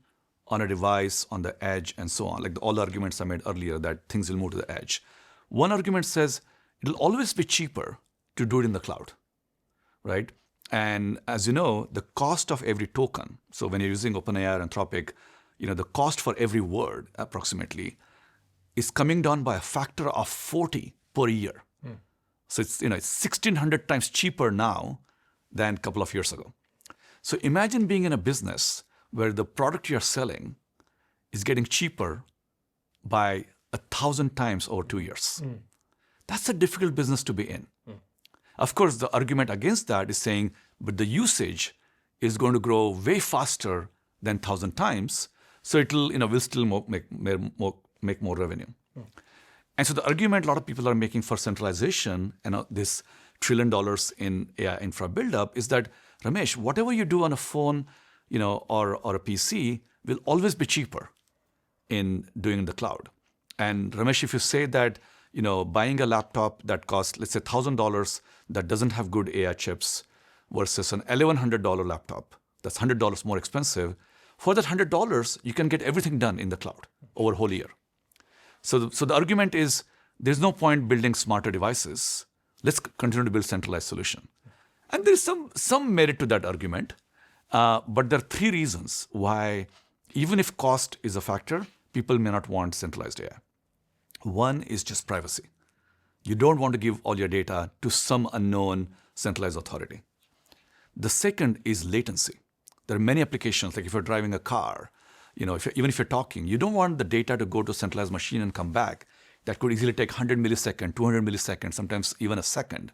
on a device, on the edge, and so on, like all the arguments I made earlier that things will move to the edge. One argument says it'll always be cheaper to do it in the cloud, right? And as you know, the cost of every token, so when you're using OpenAI or Anthropic, the cost for every word approximately is coming down by a factor of 40 per year. So it's 1,600 times cheaper now than a couple of years ago. So imagine being in a business where the product you're selling is getting cheaper by 1,000 times over 2 years. That's a difficult business to be in. Of course, the argument against that is saying, but the usage is going to grow way faster than 1,000 times, so it'll, will still make more revenue. And so the argument a lot of people are making for centralization and this $1 trillion in AI infra buildup is that, Ramesh, whatever you do on a phone, or a PC will always be cheaper in doing in the cloud. And Ramesh, if you say that, buying a laptop that costs, let's say $1,000 that doesn't have good AI chips versus an $1,100 laptop that's $100 more expensive, for that $100, you can get everything done in the cloud over a whole year. So the argument is there's no point building smarter devices. Let's continue to build centralized solution. And there is some merit to that argument. But there are 3 reasons why, even if cost is a factor, people may not want centralized AI. One is just privacy. You don't want to give all your data to some unknown centralized authority. The second is latency. There are many applications, like if you're driving a car, even if you're talking, you don't want the data to go to a centralized machine and come back. That could easily take 100 milliseconds, 200 milliseconds, sometimes even a second.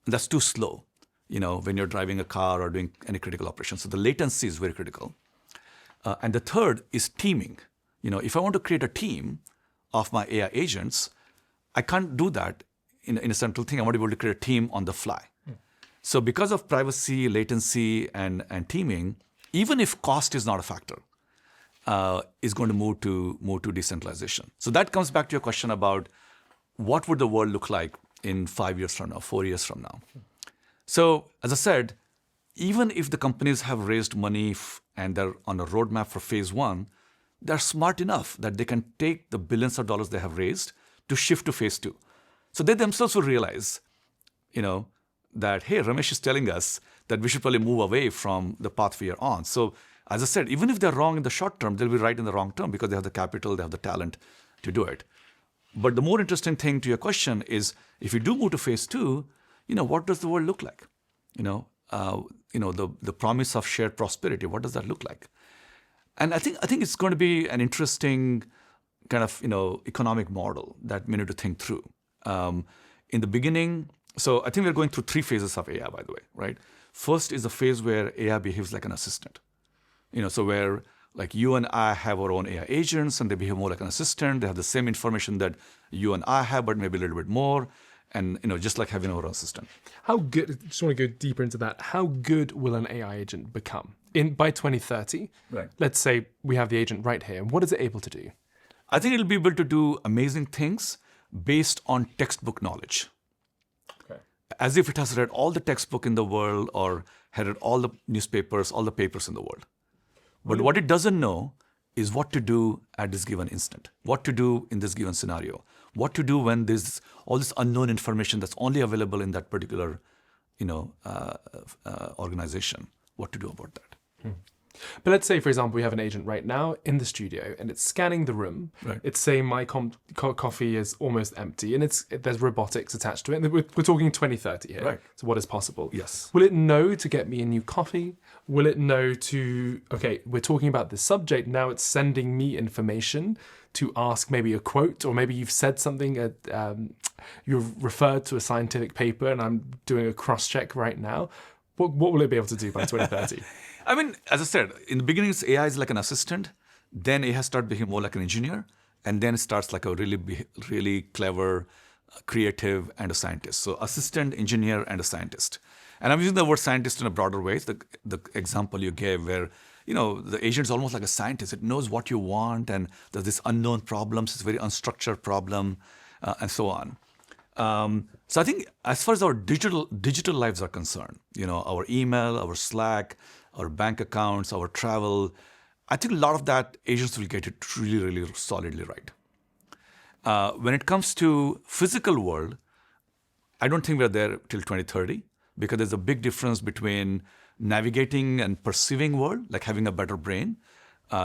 And that's too slow, when you're driving a car or doing any critical operation. So the latency is very critical. And the third is teaming. If I want to create a team of my AI agents, I can't do that in a central thing. I want to be able to create a team on the fly. So because of privacy, latency, and teaming, even if cost is not a factor, is going to move to decentralization. So that comes back to your question about what would the world look like in 5 years from now, 4 years from now. So as I said, even if the companies have raised money and they're on a roadmap for phase 1, they're smart enough that they can take the billions of dollars they have raised to shift to phase 2. So they themselves will realize that, hey, Ramesh is telling us that we should probably move away from the path we are on. So as I said, even if they're wrong in the short term, they'll be right in the long term because they have the capital, they have the talent to do it. But the more interesting thing to your question is, if you do move to phase two, what does the world look like? The promise of shared prosperity, what does that look like? And I think it's going to be an interesting kind of economic model that we need to think through. In the beginning, so I think we're going through 3 phases of AI, by the way, right? First is the phase where AI behaves like an assistant. So where like you and I have our own AI agents and they behave more like an assistant. They have the same information that you and I have, but maybe a little bit more. And just like having our own assistant. How good? Just want to go deeper into that. How good will an AI agent become by 2030? Right. Let's say we have the agent right here. What is it able to do? I think it'll be able to do amazing things based on textbook knowledge. Okay. As if it has read all the textbook in the world or had read all the newspapers, all the papers in the world. But what it doesn't know is what to do at this given instant, what to do in this given scenario, what to do when there's all this unknown information that's only available in that particular, organization, what to do about that. But let's say, for example, we have an agent right now in the studio and it's scanning the room. Right. It's saying my coffee is almost empty and there's robotics attached to it. And we're talking 2030 here. Right. So what is possible? Yes. Will it know to get me a new coffee? Will it know to, okay, we're talking about this subject. Now it's sending me information to ask maybe a quote, or maybe you've said something, you've referred to a scientific paper and I'm doing a cross-check right now. What will it be able to do by 2030? I mean, as I said, in the beginning, AI is like an assistant. Then AI starts behaving more like an engineer. And then it starts like a really clever, creative, and a scientist. So assistant, engineer, and a scientist. And I'm using the word scientist in a broader way. It's the example you gave where, the agent's almost like a scientist. It knows what you want, and there's this unknown problems. It's a very unstructured problem, and so on. So I think as far as our digital lives are concerned, our email, our Slack, our bank accounts, our travel, I think a lot of that agents will get it really, really solidly right. When it comes to physical world, I don't think we're there till 2030 because there's a big difference between navigating and perceiving world, like having a better brain,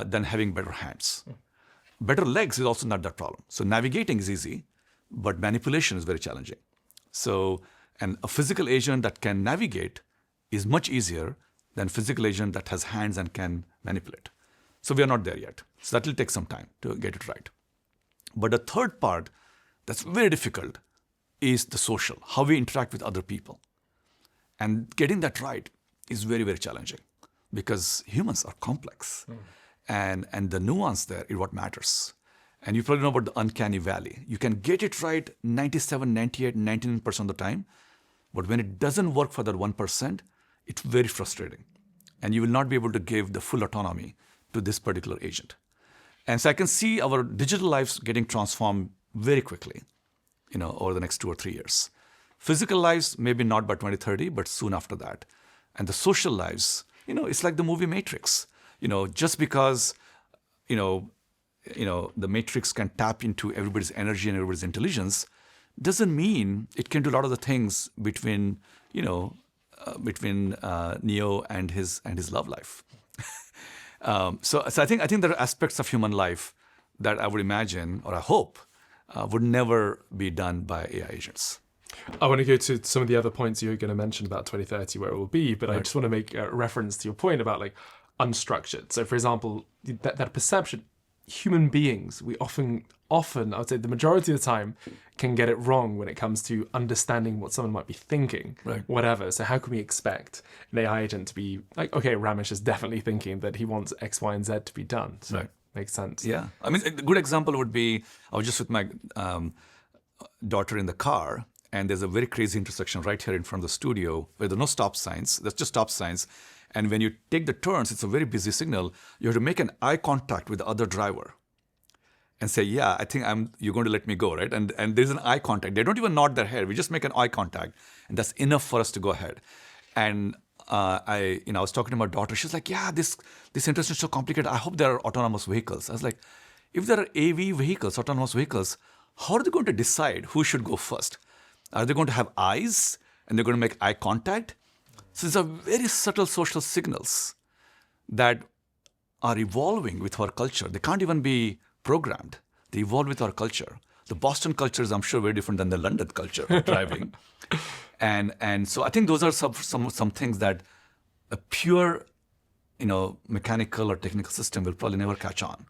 than having better hands. Better legs is also not that problem. So navigating is easy, but manipulation is very challenging. So, and a physical agent that can navigate is much easier than physical agent that has hands and can manipulate. So we are not there yet. So that will take some time to get it right. But the third part that's very difficult is the social, how we interact with other people. And getting that right is very, very challenging because humans are complex. And the nuance there is what matters. And you probably know about the uncanny valley. You can get it right 97, 98, 99% of the time. But when it doesn't work for that 1%, it's very frustrating. And you will not be able to give the full autonomy to this particular agent. And so I can see our digital lives getting transformed very quickly, over the next 2 or 3 years. Physical lives, maybe not by 2030, but soon after that. And the social lives, it's like the movie Matrix. Just because, the Matrix can tap into everybody's energy and everybody's intelligence doesn't mean it can do a lot of the things between Neo and his love life. So I think there are aspects of human life that I would imagine, or I hope, would never be done by AI agents. I want to go to some of the other points you're going to mention about 2030, where it will be, but right. I just want to make a reference to your point about like unstructured. So, for example, that perception, human beings, we often, I would say the majority of the time, can get it wrong when it comes to understanding what someone might be thinking, right. Whatever. So how can we expect an AI agent to be like, okay, Ramesh is definitely thinking that he wants X, Y, and Z to be done. So right. Makes sense. Yeah. I mean, a good example would be, I was just with my daughter in the car, and there's a very crazy intersection right here in front of the studio where there are no stop signs. There's just stop signs. And when you take the turns, it's a very busy signal. You have to make an eye contact with the other driver and say, yeah, I think you're going to let me go, right? And there's an eye contact. They don't even nod their head. We just make an eye contact. And that's enough for us to go ahead. And I was talking to my daughter. She's like, yeah, this intersection is so complicated. I hope there are autonomous vehicles. I was like, if there are AV vehicles, autonomous vehicles, how are they going to decide who should go first? Are they going to have eyes and they're going to make eye contact. So these are very subtle social signals that are evolving with our culture. They can't even be programmed. They evolve with our culture. The Boston culture is, I'm sure, very different than the London culture of driving. And so I think those are some things that a pure, mechanical or technical system will probably never catch on.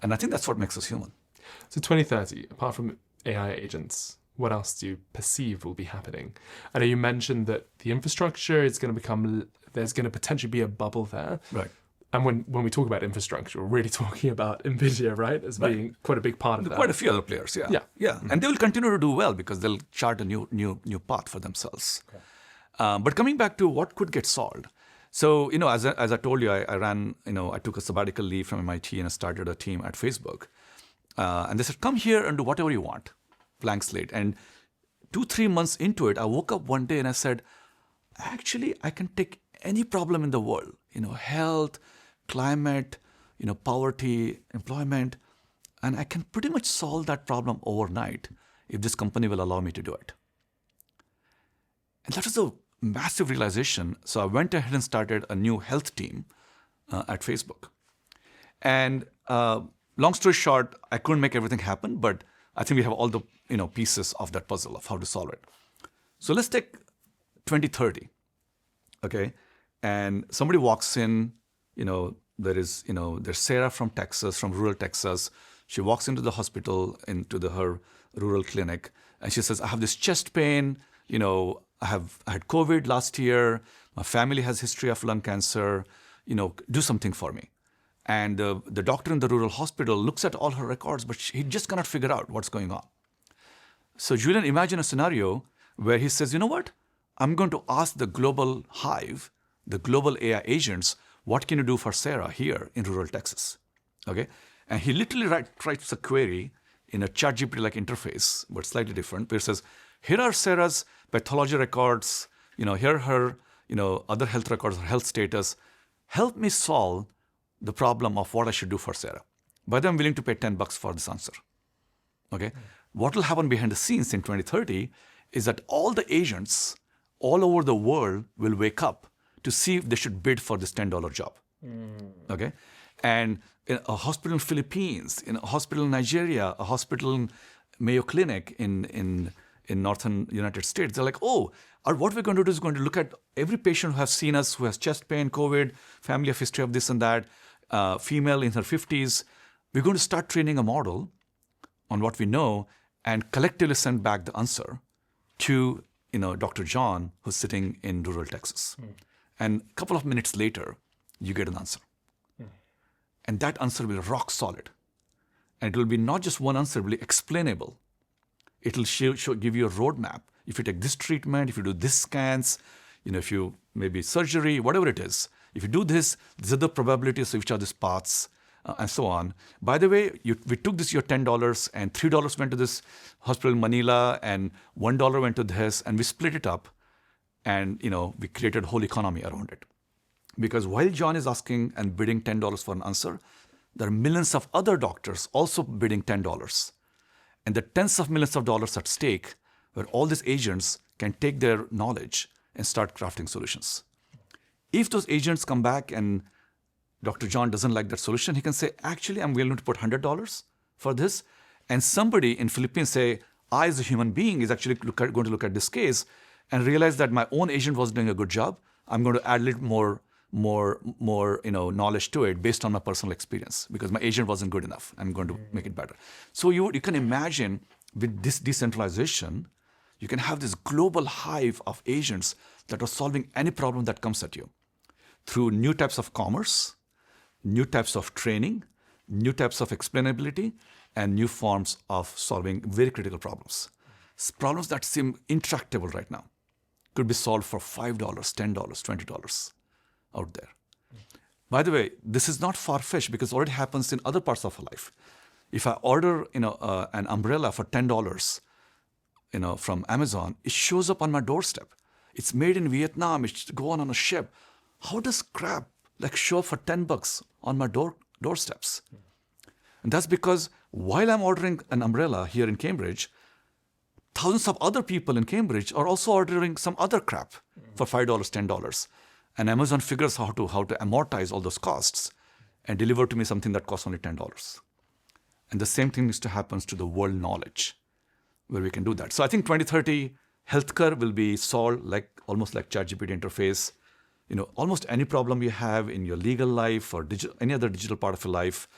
And I think that's what makes us human. So 2030, apart from AI agents, what else do you perceive will be happening? I know you mentioned that the infrastructure is going to become, there's going to potentially be a bubble there. Right. And when we talk about infrastructure, we're really talking about NVIDIA, right? As being quite a big part of that. Quite a few other players, yeah. Mm-hmm. And they will continue to do well because they'll chart a new path for themselves. Okay. But coming back to what could get solved. So, as I told you, I ran, I took a sabbatical leave from MIT and I started a team at Facebook. And they said, come here and do whatever you want, blank slate. And 2-3 months into it, I woke up one day and I said, actually, I can take any problem in the world, health, climate, poverty, employment, and I can pretty much solve that problem overnight if this company will allow me to do it. And that was a massive realization. So I went ahead and started a new health team at Facebook. And long story short, I couldn't make everything happen, but I think we have all the pieces of that puzzle of how to solve it. So let's take 2030, okay? And somebody walks in, there's Sarah from Texas, from rural Texas. She walks into the hospital, her rural clinic, and she says, I have this chest pain, I had COVID last year, my family has history of lung cancer, do something for me. And the doctor in the rural hospital looks at all her records, but he just cannot figure out what's going on. So Julian, imagine a scenario where he says, you know what? I'm going to ask the global hive, the global AI agents, what can you do for Sarah here in rural Texas? Okay, and he literally writes a query in a ChatGPT-like interface, but slightly different, where it says, here are Sarah's pathology records, here are her, other health records, her health status. Help me solve the problem of what I should do for Sarah. By the way, I'm willing to pay $10 for this answer. Okay, what will happen behind the scenes in 2030 is that all the agents all over the world will wake up to see if they should bid for this $10 job. Okay? And in a hospital in Philippines, in a hospital in Nigeria, a hospital in Mayo Clinic in northern United States, they're like, what we're going to do is going to look at every patient who has seen us, who has chest pain, COVID, family of history of this and that, female in her 50s. We're going to start training a model on what we know and collectively send back the answer to Dr. John, who's sitting in rural Texas. And a couple of minutes later, you get an answer. And that answer will be rock solid. And it will be not just one answer, it will be explainable. It will give you a roadmap. If you take this treatment, if you do this scans, if you maybe surgery, whatever it is. If you do this, these are the probabilities of which are these paths, and so on. By the way, we took your $10 and $3 went to this hospital in Manila and $1 went to this, and we split it up. And, we created a whole economy around it. Because while John is asking and bidding $10 for an answer, there are millions of other doctors also bidding $10. And the tens of millions of dollars at stake, where all these agents can take their knowledge and start crafting solutions. If those agents come back and Dr. John doesn't like that solution, he can say, actually, I'm willing to put $100 for this. And somebody in Philippines say, I as a human being is actually going to look at this case and realize that my own agent was doing a good job. I'm going to add a little more knowledge to it based on my personal experience because my agent wasn't good enough. I'm going to make it better. So you can imagine with this decentralization, you can have this global hive of agents that are solving any problem that comes at you through new types of commerce, new types of training, new types of explainability, and new forms of solving very critical problems. Problems that seem intractable right now could be solved for $5, $10, $20 out there. By the way, this is not far-fetched because it already happens in other parts of our life. If I order an umbrella for $10 from Amazon, it shows up on my doorstep. It's made in Vietnam. It's going on a ship. How does crap show up for $10 on my doorsteps? And that's because while I'm ordering an umbrella here in Cambridge, thousands of other people in Cambridge are also ordering some other crap for $5, $10. And Amazon figures how to amortize all those costs and deliver to me something that costs only $10. And the same thing needs to happen to the world knowledge, where we can do that. So I think 2030, healthcare will be solved almost like ChatGPT interface. Almost any problem you have in your legal life or any other digital part of your life,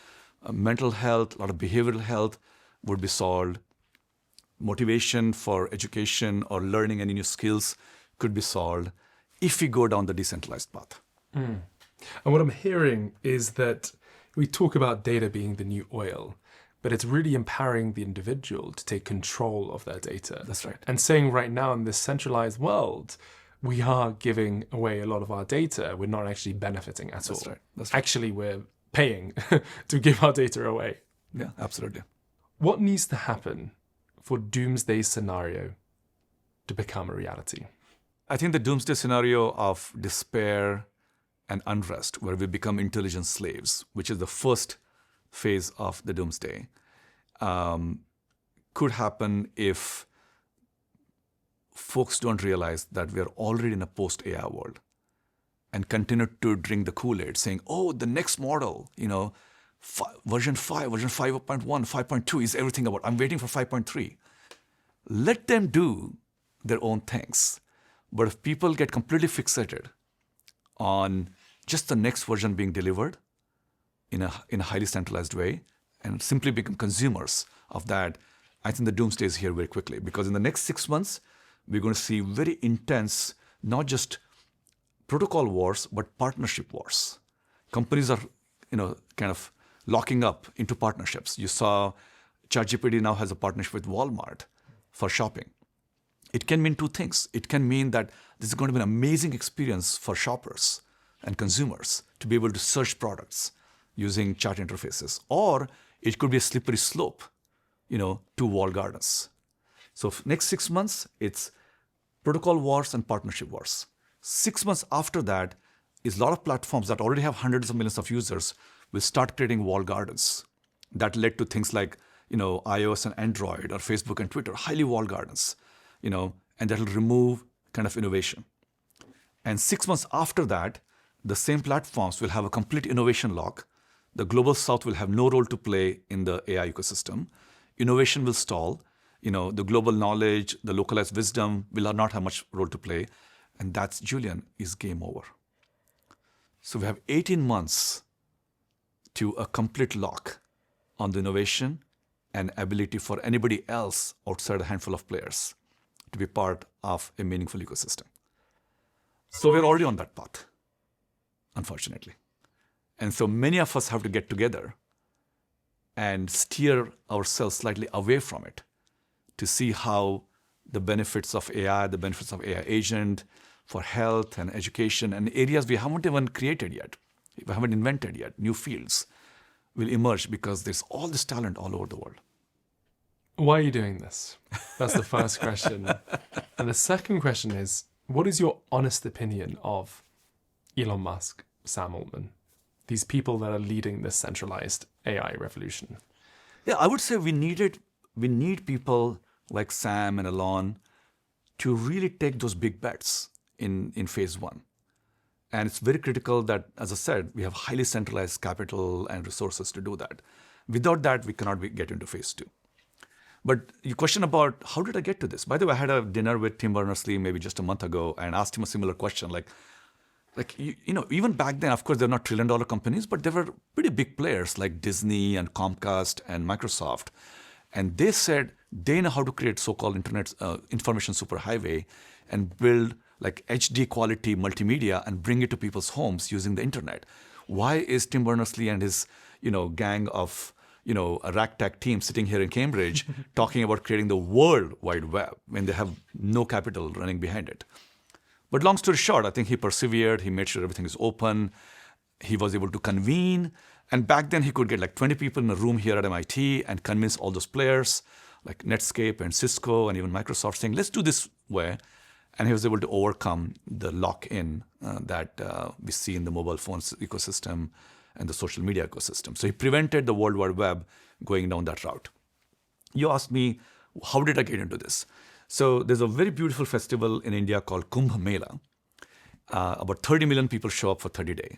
mental health, a lot of behavioral health would be solved. Motivation for education or learning any new skills could be solved if we go down the decentralized path. And what I'm hearing is that we talk about data being the new oil, but it's really empowering the individual to take control of their data. That's right. And saying right now in this centralized world, we are giving away a lot of our data. We're not actually benefiting at all. Right. That's right. Actually, we're paying to give our data away. Yeah, absolutely. What needs to happen for Doomsday scenario to become a reality? I think the Doomsday scenario of despair and unrest, where we become intelligent slaves, which is the first phase of the Doomsday, could happen if folks don't realize that we are already in a post-AI world and continue to drink the Kool-Aid saying, oh, the next model, version 5, version 5.1, 5.2 is everything about. I'm waiting for 5.3. Let them do their own things. But if people get completely fixated on just the next version being delivered in a highly centralized way and simply become consumers of that, I think the doomsday is here very quickly. Because in the next 6 months, we're going to see very intense, not just protocol wars, but partnership wars. Companies are, kind of locking up into partnerships. You saw ChatGPT now has a partnership with Walmart for shopping. It can mean two things. It can mean that this is going to be an amazing experience for shoppers and consumers to be able to search products using chat interfaces. Or it could be a slippery slope, to walled gardens. So next 6 months, it's protocol wars and partnership wars. 6 months after that is a lot of platforms that already have hundreds of millions of users will start creating walled gardens. That led to things like, iOS and Android or Facebook and Twitter, highly walled gardens, and that will remove kind of innovation. And 6 months after that, the same platforms will have a complete innovation lock. The global south will have no role to play in the AI ecosystem. Innovation will stall. The global knowledge, the localized wisdom will not have much role to play. And that's, Julian, is game over. So we have 18 months to a complete lock on the innovation and ability for anybody else outside a handful of players to be part of a meaningful ecosystem. So we're already on that path, unfortunately. And so many of us have to get together and steer ourselves slightly away from it to see how the benefits of AI, the benefits of AI agent for health and education and areas we haven't even created yet, we haven't invented yet, new fields will emerge because there's all this talent all over the world. Why are you doing this? That's the first question. And the second question is, what is your honest opinion of Elon Musk, Sam Altman, these people that are leading this centralized AI revolution? Yeah, I would say we need people like Sam and Elon to really take those big bets in phase one. And it's very critical that, as I said, we have highly centralized capital and resources to do that. Without that, we cannot get into phase two. But your question about how did I get to this? By the way, I had a dinner with Tim Berners-Lee maybe just a month ago and asked him a similar question. Even back then, of course, they're not trillion-dollar companies, but they were pretty big players like Disney and Comcast and Microsoft. And they said they know how to create so-called internet information superhighway and build like HD quality multimedia and bring it to people's homes using the internet. Why is Tim Berners-Lee and his gang of a ragtag team sitting here in Cambridge talking about creating the World Wide Web when they have no capital running behind it? But long story short, I think he persevered. He made sure everything is open. He was able to convene. And back then, he could get like 20 people in a room here at MIT and convince all those players like Netscape and Cisco and even Microsoft saying, let's do this way. And he was able to overcome the lock-in that we see in the mobile phones ecosystem and the social media ecosystem. So he prevented the World Wide Web going down that route. You asked me, how did I get into this? So there's a very beautiful festival in India called Kumbh Mela. About 30 million people show up for 30 days.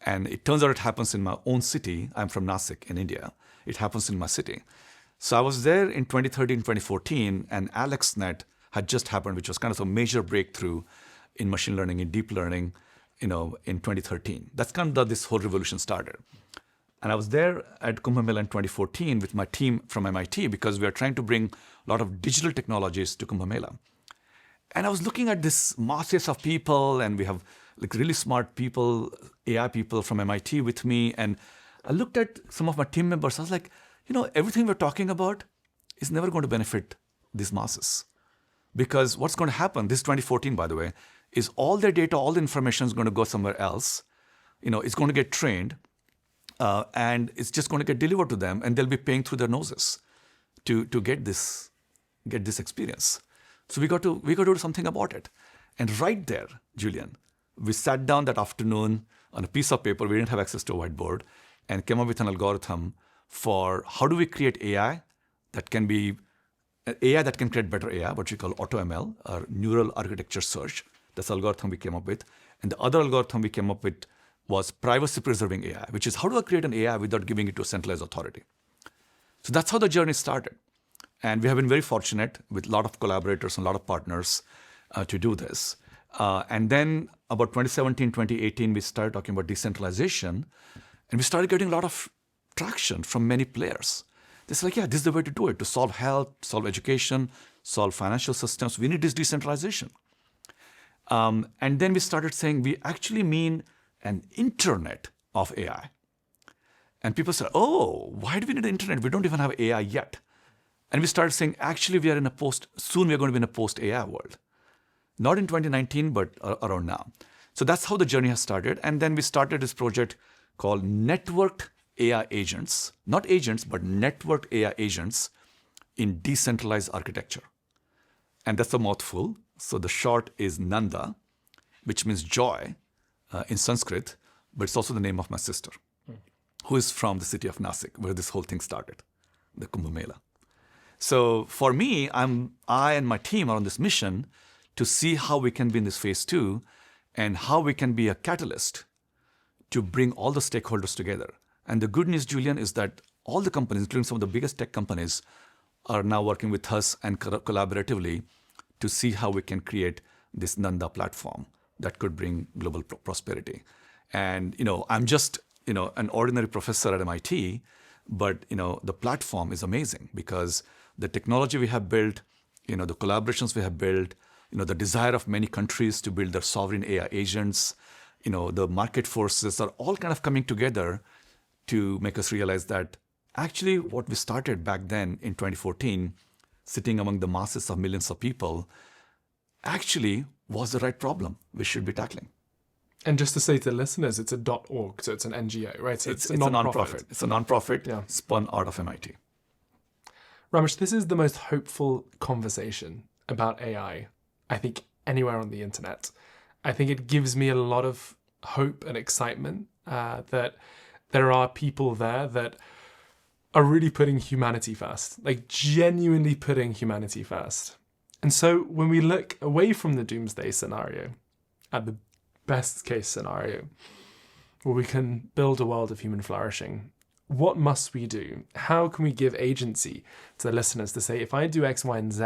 And it turns out it happens in my own city. I'm from Nasik in India. It happens in my city. So I was there in 2013, 2014, and AlexNet had just happened, which was kind of a major breakthrough in machine learning, in deep learning, in 2013. That's kind of this whole revolution started. And I was there at Kumbh Mela in 2014 with my team from MIT because we are trying to bring a lot of digital technologies to Kumbh Mela. And I was looking at this masses of people, and we have like really smart people, AI people from MIT with me. And I looked at some of my team members. I was like, everything we're talking about is never going to benefit these masses. Because what's going to happen, this is 2014, by the way, is all their data, all the information is going to go somewhere else. It's going to get trained, and it's just going to get delivered to them, and they'll be paying through their noses to get this experience. So we got to do something about it. And right there, Julian, we sat down that afternoon on a piece of paper. We didn't have access to a whiteboard, and came up with an algorithm for how do we create AI that can be AI that can create better AI, what we call AutoML, or neural architecture search. That's the algorithm we came up with. And the other algorithm we came up with was privacy-preserving AI, which is how do I create an AI without giving it to a centralized authority? So that's how the journey started. And we have been very fortunate with a lot of collaborators and a lot of partners to do this. And then about 2017, 2018, we started talking about decentralization. And we started getting a lot of traction from many players. It's like, yeah, this is the way to do it. To solve health, solve education, solve financial systems, we need this decentralization. And then we started saying we actually mean an internet of AI. And people said, oh, why do we need an internet? We don't even have AI yet. And we started saying, actually, we are in soon we're going to be in a post-AI world. Not in 2019, but around now. So that's how the journey has started. And then we started this project called Networked AI Agents. Not agents, but networked AI agents in decentralized architecture. And that's a mouthful. So the short is Nanda, which means joy in Sanskrit, but it's also the name of my sister, who is from the city of Nasik, where this whole thing started, the Kumbh Mela. So for me, I and my team are on this mission to see how we can be in this phase 2 and how we can be a catalyst to bring all the stakeholders together. And the good news, Julian, is that all the companies, including some of the biggest tech companies, are now working with us and collaboratively to see how we can create this Nanda platform that could bring global prosperity. And, I'm just, an ordinary professor at MIT, but, the platform is amazing because the technology we have built, the collaborations we have built, the desire of many countries to build their sovereign AI agents, the market forces are all kind of coming together to make us realize that actually what we started back then in 2014, sitting among the masses of millions of people, actually was the right problem we should be tackling. And just to say to the listeners, it's a .org, so it's an NGO, right? So it's a non-profit. It's a non-profit spun out of MIT. Ramesh, this is the most hopeful conversation about AI, I think, anywhere on the internet. I think it gives me a lot of hope and excitement that there are people there that are really putting humanity first, like genuinely putting humanity first. And so when we look away from the doomsday scenario, at the best case scenario, where we can build a world of human flourishing, what must we do? How can we give agency to the listeners to say, if I do X, Y, and Z,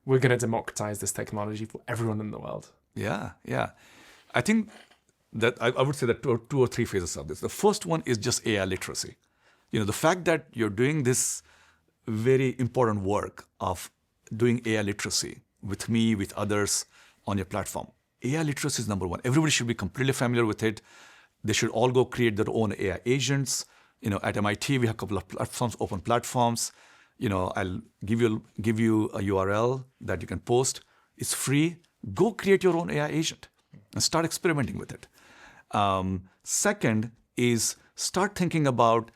we're going to democratize this technology for everyone in the world? Yeah. I think that I would say that two or three phases of this. The first one is just AI literacy. The fact that you're doing this very important work of doing AI literacy with me, with others on your platform. AI literacy is number one. Everybody should be completely familiar with it. They should all go create their own AI agents. At MIT, we have a couple of platforms, open platforms. I'll give you a URL that you can post. It's free. Go create your own AI agent and start experimenting with it. Second is start thinking about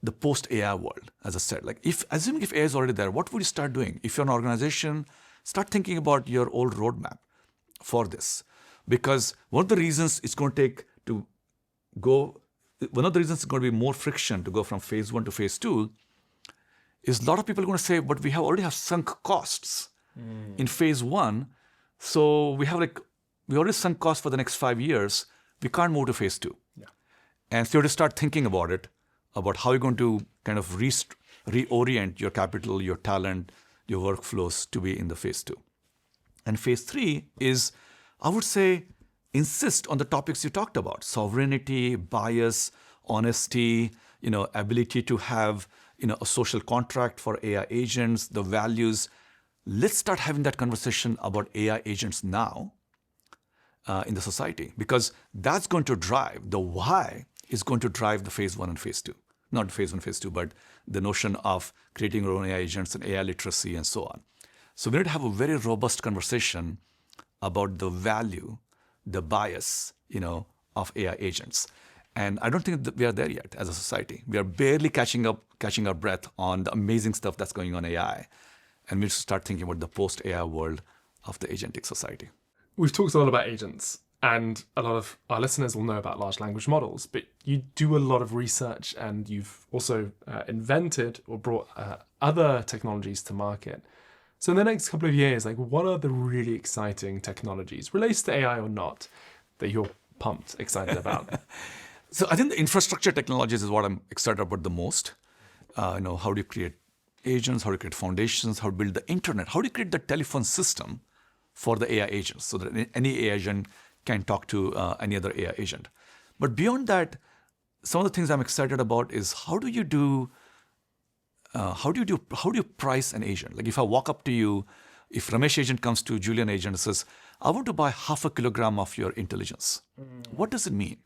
the post-AI world, as I said. Like assuming if AI is already there, what would you start doing? If you're an organization, start thinking about your old roadmap for this. Because one of the reasons it's going to be more friction to go from phase 1 to phase 2 is a lot of people are going to say, but we already have sunk costs in phase one. So we already sunk costs for the next 5 years. We can't move to phase two. Yeah. And so you have to start thinking about it, about how you're going to kind of reorient your capital, your talent, your workflows to be in the phase two. And phase three is, I would say, insist on the topics you talked about: sovereignty, bias, honesty, ability to have, a social contract for AI agents, the values. Let's start having that conversation about AI agents now in the society, because that's going to drive, the why is going to drive the phase one and phase two. Not phase one, phase two, but the notion of creating your own AI agents and AI literacy and so on. So we need to have a very robust conversation about the value, the bias, of AI agents. And I don't think that we are there yet as a society. We are barely catching our breath on the amazing stuff that's going on in AI. And we need to start thinking about the post-AI world of the agentic society. We've talked a lot about agents, and a lot of our listeners will know about large language models, but you do a lot of research, and you've also invented or brought other technologies to market. So in the next couple of years, what are the really exciting technologies, related to AI or not, that you're pumped, excited about? So I think the infrastructure technologies is what I'm excited about the most. How do you create agents? How do you create foundations? How to build the internet? How do you create the telephone system for the AI agents so that any AI agent can talk to any other AI agent? But beyond that, some of the things I'm excited about is how do you price an agent? Like if I walk up to you, if Ramesh agent comes to Julian agent and says, I want to buy 0.5 kilogram of your intelligence. What does it mean?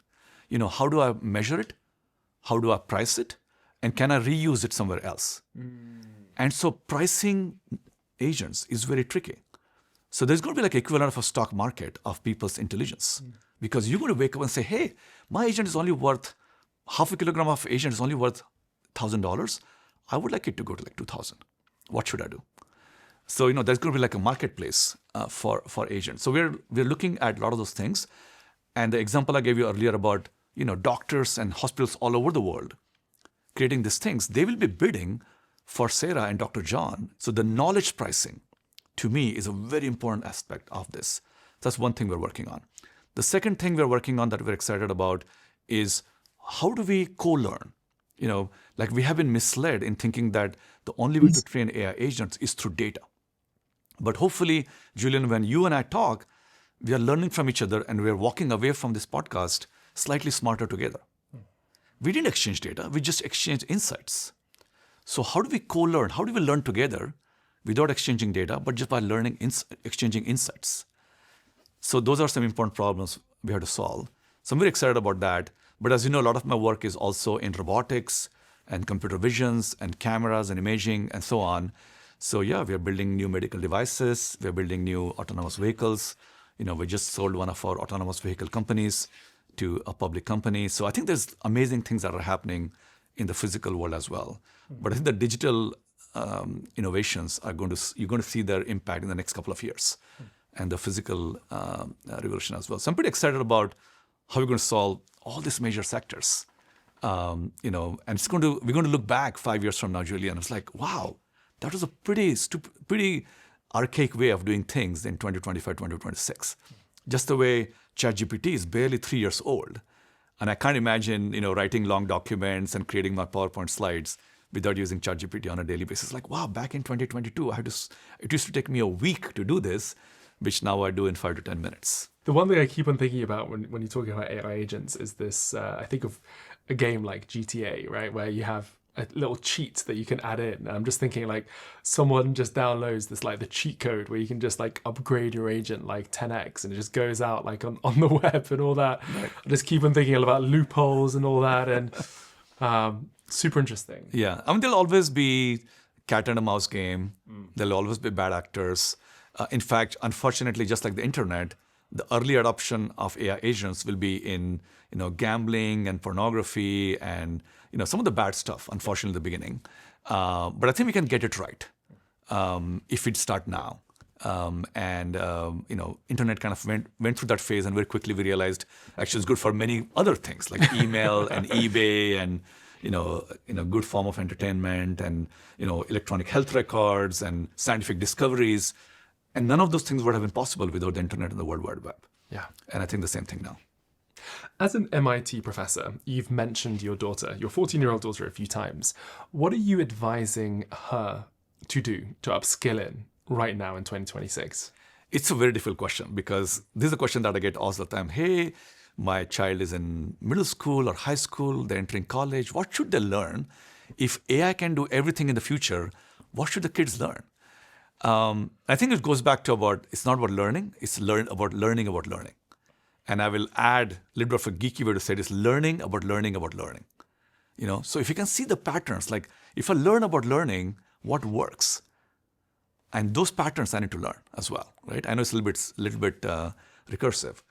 How do I measure it? How do I price it? And can I reuse it somewhere else? And so pricing agents is very tricky. So there's going to be like equivalent of a stock market of people's intelligence, because you're going to wake up and say, hey, my agent is only worth 0.5 kilogram of agent is only worth $1,000. I would like it to go to like 2,000. What should I do? So, there's going to be like a marketplace for agents. So we're looking at a lot of those things. And the example I gave you earlier about, doctors and hospitals all over the world creating these things, they will be bidding for Sarah and Dr. John. So the knowledge pricing, to me, is a very important aspect of this. That's one thing we're working on. The second thing we're working on that we're excited about is how do we co-learn? We have been misled in thinking that the only way to train AI agents is through data. But hopefully, Julian, when you and I talk, we are learning from each other and we're walking away from this podcast slightly smarter together. We didn't exchange data, we just exchanged insights. So how do we co-learn? How do we learn together without exchanging data, but just by exchanging insights? So those are some important problems we have to solve. So I'm very excited about that. But as you know, a lot of my work is also in robotics and computer visions and cameras and imaging and so on. So yeah, we are building new medical devices. We are building new autonomous vehicles. We just sold one of our autonomous vehicle companies to a public company. So I think there's amazing things that are happening in the physical world as well. But I think the digital innovations you're going to see their impact in the next couple of years, and the physical revolution as well. So I'm pretty excited about how we're going to solve all these major sectors. And we're going to look back 5 years from now, Julian. It's like, wow, that was a pretty archaic way of doing things in 2025, 2026. Just the way ChatGPT is barely 3 years old. And I can't imagine, writing long documents and creating my PowerPoint slides without using ChatGPT on a daily basis. Like, wow, back in 2022, it used to take me a week to do this, which now I do in 5 to 10 minutes. The one thing I keep on thinking about when you're talking about AI agents is this, I think of a game like GTA, right? Where you have a little cheat that you can add in. And I'm just thinking someone just downloads this, the cheat code where you can just upgrade your agent 10x, and it just goes out on the web and all that. Right. I just keep on thinking about loopholes and all that, and super interesting. Yeah, there'll always be cat and a mouse game. There'll always be bad actors. In fact, unfortunately, just like the internet, the early adoption of AI agents will be in gambling and pornography and some of the bad stuff, unfortunately, in the beginning. But I think we can get it right if we start now. Internet kind of went through that phase, and very quickly we realized actually it's good for many other things like email and eBay and good form of entertainment and electronic health records and scientific discoveries. And none of those things would have been possible without the internet and the World Wide Web. Yeah. And I think the same thing now. As an MIT professor, you've mentioned your daughter, your 14-year-old daughter, a few times. What are you advising her to do, to upskill in right now in 2026? It's a very difficult question because this is a question that I get all the time. Hey, my child is in middle school or high school, they're entering college. What should they learn? If AI can do everything in the future, what should the kids learn? I think it goes back to it's not about learning, it's about learning about learning. And I will add a little bit of a geeky way to say it is learning about learning about learning. So if you can see the patterns, like if I learn about learning, what works? And those patterns I need to learn as well, right? I know it's a little bit recursive.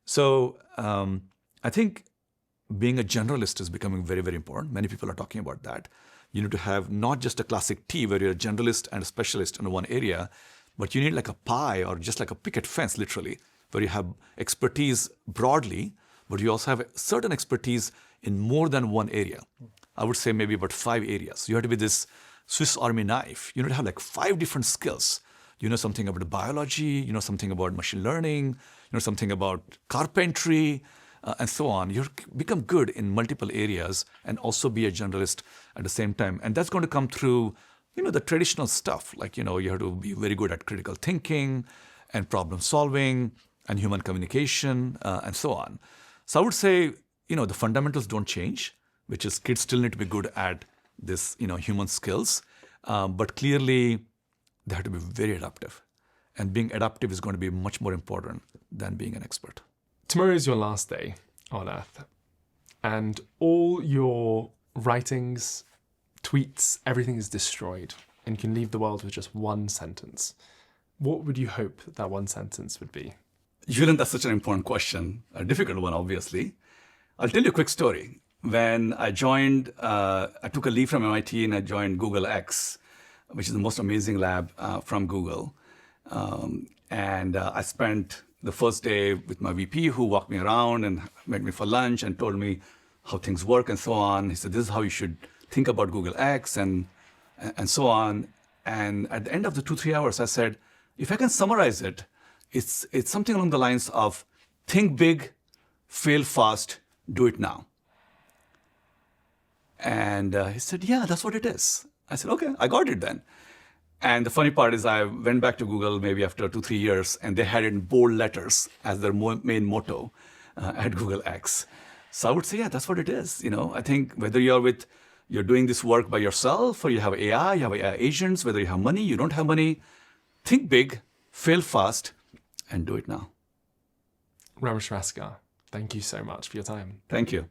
So I think being a generalist is becoming very, very important. Many people are talking about that. You need to have not just a classic T where you're a generalist and a specialist in one area, but you need like a pie or just like a picket fence, literally, where you have expertise broadly, but you also have certain expertise in more than one area. I would say maybe about 5 areas. You have to be this Swiss Army knife. You need to have like 5 different skills. You know something about biology, you know something about machine learning, you know something about carpentry, and so on. You become good in multiple areas and also be a generalist at the same time. And that's going to come through, the traditional stuff. Like, you have to be very good at critical thinking and problem solving and human communication and so on. So I would say, the fundamentals don't change, which is kids still need to be good at this, human skills. But clearly, they have to be very adaptive. And being adaptive is going to be much more important than being an expert. Tomorrow is your last day on Earth. And all your writings, tweets, everything is destroyed. And you can leave the world with just one sentence. What would you hope that one sentence would be? Julian, that's such an important question. A difficult one, obviously. I'll tell you a quick story. When I joined, I took a leave from MIT and I joined Google X, which is the most amazing lab from Google. And I spent the first day with my VP, who walked me around and met me for lunch and told me how things work and so on. He said, this is how you should think about Google X and so on. And at the end of the 2-3 hours, I said, if I can summarize it, it's something along the lines of think big, fail fast, do it now. And he said, yeah, that's what it is. I said, okay, I got it then. And the funny part is I went back to Google maybe after 2-3 years, and they had it in bold letters as their main motto at Google X. So I would say, yeah, that's what it is. I think whether you're doing this work by yourself, or you have AI, you have AI agents, whether you have money, you don't have money, think big, fail fast, and do it now. Ramesh Raskar, thank you so much for your time. Thank you.